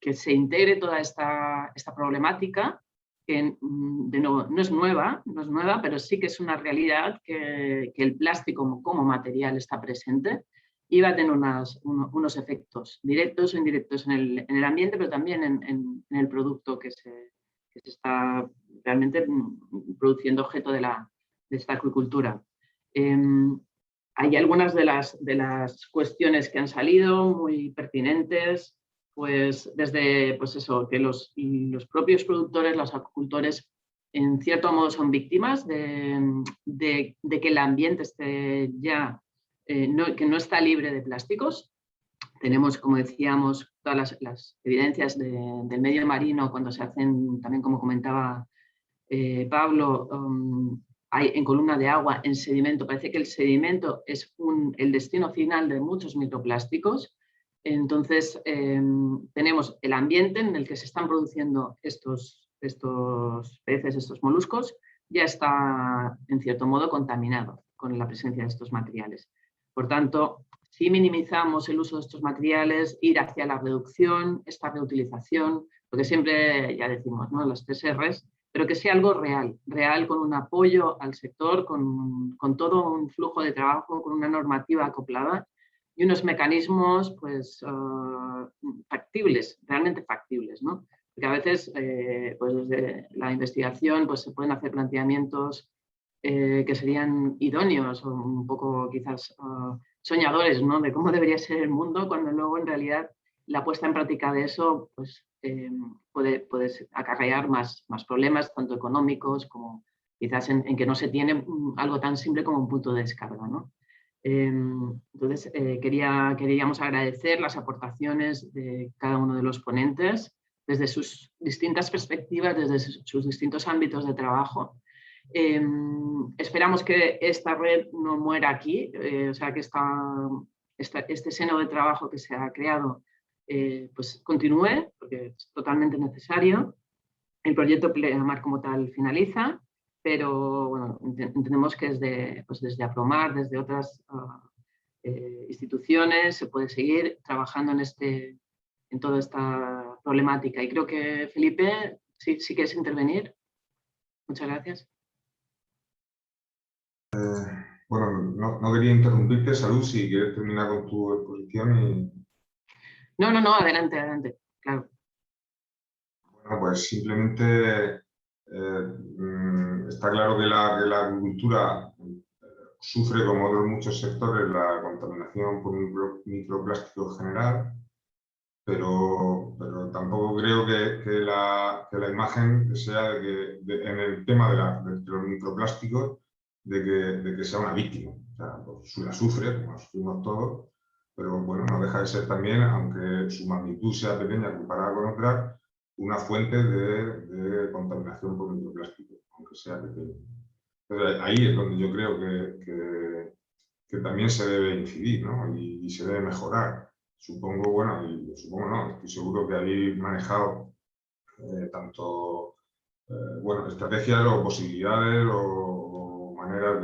S1: que se integre toda esta problemática, que de nuevo no es nueva, pero sí que es una realidad que el plástico como material está presente y va a tener unos efectos directos o indirectos en el ambiente, pero también en el producto que se está realmente produciendo objeto de esta acuicultura. Hay algunas de las cuestiones que han salido muy pertinentes, pues desde pues eso, que los propios productores, los acuicultores, en cierto modo son víctimas de que el ambiente esté ya, que no está libre de plásticos. Tenemos, como decíamos, todas las evidencias del medio marino cuando se hacen, también como comentaba Pablo, hay en columna de agua, en sedimento. Parece que el sedimento es el destino final de muchos microplásticos. Entonces, tenemos el ambiente en el que se están produciendo estos peces, estos moluscos, ya está, en cierto modo, contaminado con la presencia de estos materiales. Por tanto, si minimizamos el uso de estos materiales, ir hacia la reducción, esta reutilización, lo que siempre ya decimos, ¿no? Las 3 R's, pero que sea algo real con un apoyo al sector, con todo un flujo de trabajo, con una normativa acoplada y unos mecanismos pues, factibles, realmente factibles, ¿no? Porque a veces pues desde la investigación pues, se pueden hacer planteamientos que serían idóneos o un poco quizás soñadores, ¿no? De cómo debería ser el mundo, cuando luego en realidad la puesta en práctica de eso pues, puede acarrear más problemas, tanto económicos como quizás en que no se tiene algo tan simple como un punto de descarga, ¿no? Entonces, queríamos agradecer las aportaciones de cada uno de los ponentes desde sus distintas perspectivas, desde sus distintos ámbitos de trabajo. Esperamos que esta red no muera aquí, o sea, que este seno de trabajo que se ha creado pues continúe, porque es totalmente necesario. El proyecto Pleamar como tal finaliza, pero bueno, entendemos que desde Apromar, desde otras instituciones, se puede seguir trabajando en toda esta problemática. Y creo que, Felipe, sí quieres intervenir. Muchas gracias.
S10: Bueno, no quería interrumpirte, Salud, si quieres terminar con tu exposición.
S1: No, adelante, claro.
S10: Bueno, pues simplemente Está claro que la agricultura sufre, como otros muchos sectores, la contaminación por microplástico en general, pero tampoco creo que la imagen sea de que en el tema de los microplásticos de que sea una víctima. O sea, pues la sufre, como sufrimos todos, pero bueno, no deja de ser también, aunque su magnitud sea pequeña comparada con otras, una fuente de contaminación por microplástico, aunque sea pequeña. Entonces, ahí es donde yo creo que también se debe incidir, ¿no? Y se debe mejorar. Supongo, bueno, y supongo no, estoy seguro que habéis manejado tanto bueno, estrategias o posibilidades o maneras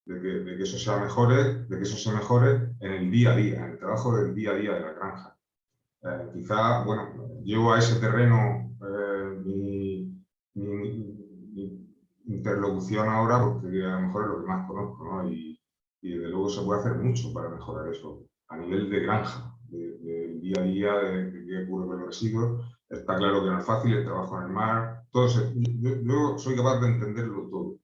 S10: de que eso sea mejore, de que eso se mejore en el día a día, en el trabajo del día a día de la granja. Quizá, bueno, llevo a ese terreno mi interlocución ahora porque a lo mejor es lo que más conozco, ¿no? Y desde luego se puede hacer mucho para mejorar eso a nivel de granja, del día a día, de qué ocurre con los residuos. Está claro que no es fácil el trabajo en el mar. Yo soy capaz de entenderlo todo.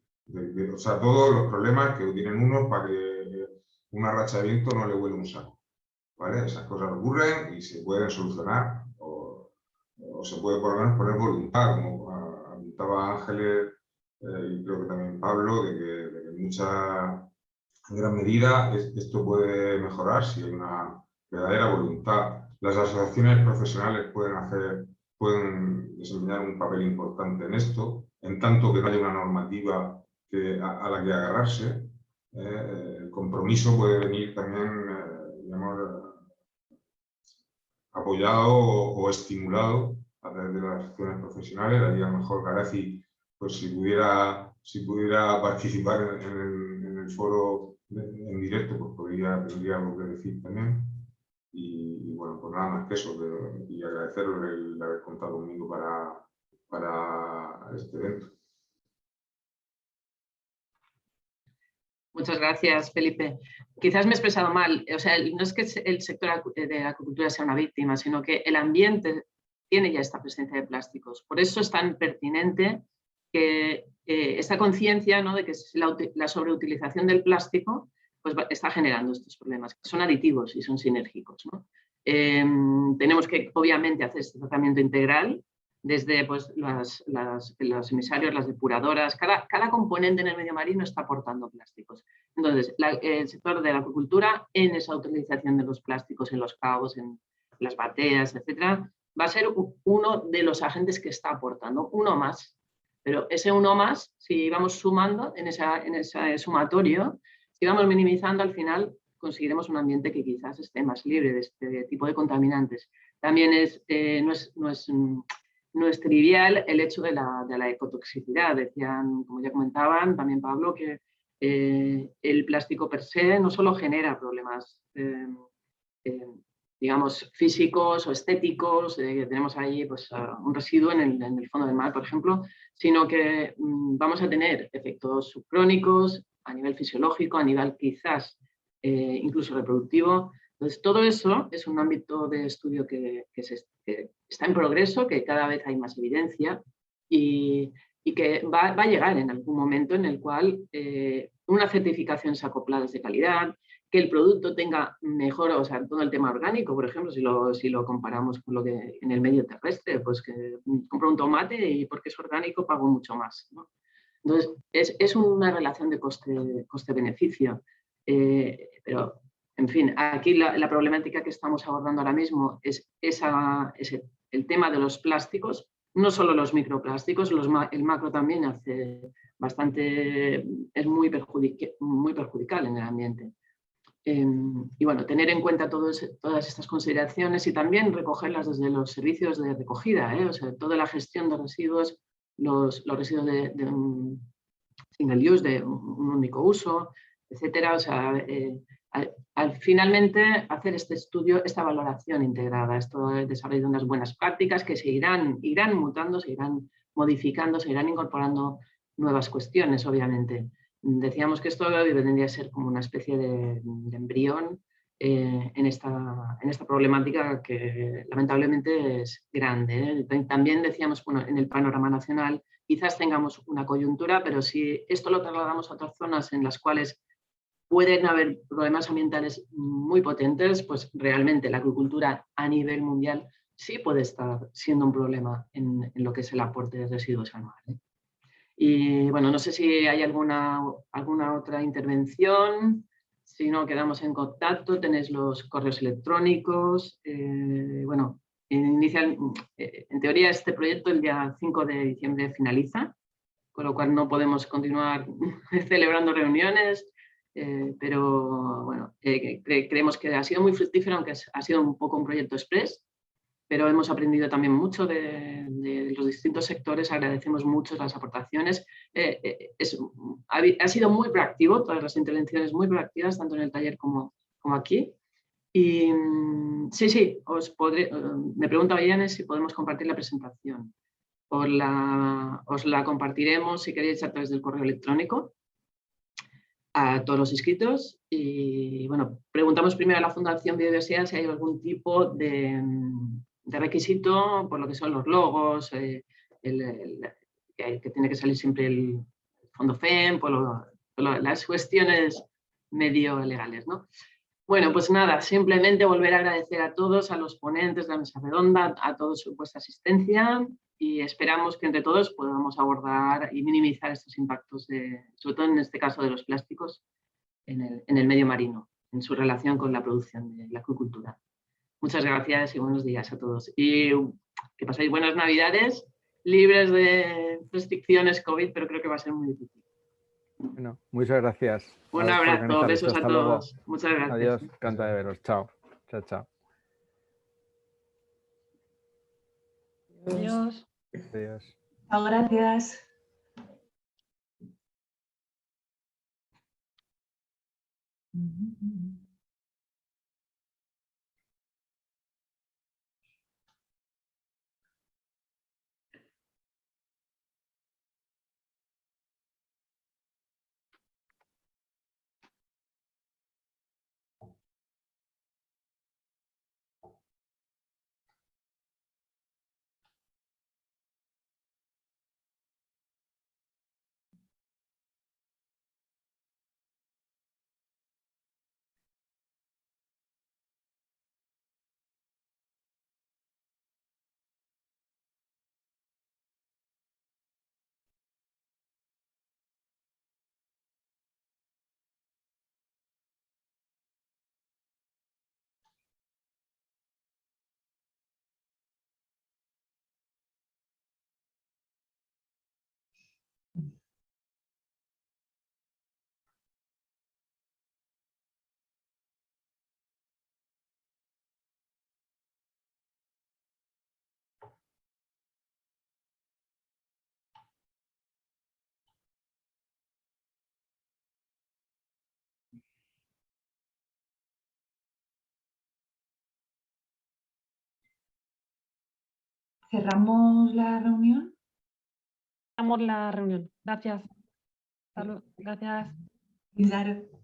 S10: O sea, todos los problemas que tienen unos para que una racha de viento no le huele un saco. ¿Vale? Esas cosas ocurren y se pueden solucionar o se puede por lo menos poner voluntad, como apuntaba Ángeles y creo que también Pablo, de que en gran medida esto puede mejorar si hay una verdadera voluntad. Las asociaciones profesionales pueden desempeñar un papel importante en esto, en tanto que no haya una normativa a la que agarrarse. El compromiso puede venir también, digamos, apoyado o estimulado a través de las acciones profesionales. Ahí a lo mejor Garazi, pues si pudiera participar en el foro en directo, pues tendría algo que decir también. Y bueno, pues nada más que eso, y agradecerle el haber contado conmigo para este evento.
S1: Muchas gracias, Felipe. Quizás me he expresado mal. O sea, no es que el sector de la acuicultura sea una víctima, sino que el ambiente tiene ya esta presencia de plásticos. Por eso es tan pertinente que esta conciencia, ¿no?, de que la sobreutilización del plástico pues, está generando estos problemas, que son aditivos y son sinérgicos, ¿no? Tenemos que, obviamente, hacer este tratamiento integral, desde pues, los emisarios, las depuradoras, cada componente en el medio marino está aportando plásticos. Entonces, el sector de la acuicultura, en esa utilización de los plásticos en los cabos, en las bateas, etcétera, va a ser uno de los agentes que está aportando, uno más. Pero ese uno más, si vamos sumando en ese sumatorio, si vamos minimizando, al final conseguiremos un ambiente que quizás esté más libre de este tipo de contaminantes. También no es trivial el hecho de la ecotoxicidad. Decían, como ya comentaban, también Pablo, que el plástico per se no solo genera problemas digamos, físicos o estéticos, tenemos ahí pues, un residuo en el fondo del mar, por ejemplo, sino que vamos a tener efectos subcrónicos a nivel fisiológico, a nivel quizás incluso reproductivo. Entonces, todo eso es un ámbito de estudio que está en progreso, que cada vez hay más evidencia y que va a llegar en algún momento en el cual una certificación se acoplada de calidad, que el producto tenga mejor, o sea, todo el tema orgánico, por ejemplo, si lo comparamos con lo que en el medio terrestre, pues que compro un tomate y porque es orgánico pago mucho más, ¿no? Entonces, es una relación de coste-beneficio, pero, en fin, aquí la problemática que estamos abordando ahora mismo es el tema de los plásticos, no solo los microplásticos, el macro también es muy perjudicial en el ambiente. Y bueno, tener en cuenta todas estas consideraciones y también recogerlas desde los servicios de recogida, o sea, toda la gestión de residuos, los residuos de un single use, de un único uso, etcétera. O sea, finalmente hacer este estudio, esta valoración integrada, esto de desarrollo de unas buenas prácticas que irán mutando, se irán modificando, se irán incorporando nuevas cuestiones, obviamente. Decíamos que esto tendría que ser como una especie de embrión en esta problemática que lamentablemente es grande. También decíamos, bueno, en el panorama nacional quizás tengamos una coyuntura, pero si esto lo trasladamos a otras zonas en las cuales pueden haber problemas ambientales muy potentes, pues realmente la acuicultura a nivel mundial sí puede estar siendo un problema en lo que es el aporte de residuos al mar, ¿eh? Y bueno, no sé si hay alguna otra intervención. Si no, quedamos en contacto, tenéis los correos electrónicos. Bueno, en teoría este proyecto el día 5 de diciembre finaliza, con lo cual no podemos continuar celebrando reuniones, pero bueno, creemos que ha sido muy fructífero, aunque ha sido un poco un proyecto express, pero hemos aprendido también mucho de los distintos sectores, agradecemos mucho las aportaciones. Ha sido muy proactivo, todas las intervenciones muy proactivas, tanto en el taller como aquí. Y sí, me pregunta Villanes si podemos compartir la presentación. Os la compartiremos, si queréis, a través del correo electrónico a todos los inscritos. Y bueno, preguntamos primero a la Fundación Biodiversidad si hay algún tipo de requisito por lo que son los logos, que tiene que salir siempre el fondo FEM, por las cuestiones medio legales, ¿no? Bueno, pues nada, simplemente volver a agradecer a todos, a los ponentes de la mesa redonda, a todos vuestra asistencia, y esperamos que entre todos podamos abordar y minimizar estos impactos, sobre todo en este caso de los plásticos, en el medio marino, en su relación con la producción de la acuicultura. Muchas gracias y buenos días a todos. Y que paséis buenas Navidades, libres de restricciones COVID, pero creo que va a ser muy difícil.
S2: Bueno, muchas gracias.
S1: Un abrazo, besos a todos.
S2: Luego.
S1: Muchas gracias.
S2: Adiós, encantado de veros. Chao. Chao, chao.
S3: Adiós.
S2: Adiós.
S4: Chao, gracias. ¿Cerramos la reunión?
S3: Cerramos la reunión. Gracias. Salud. Gracias.
S4: Claro.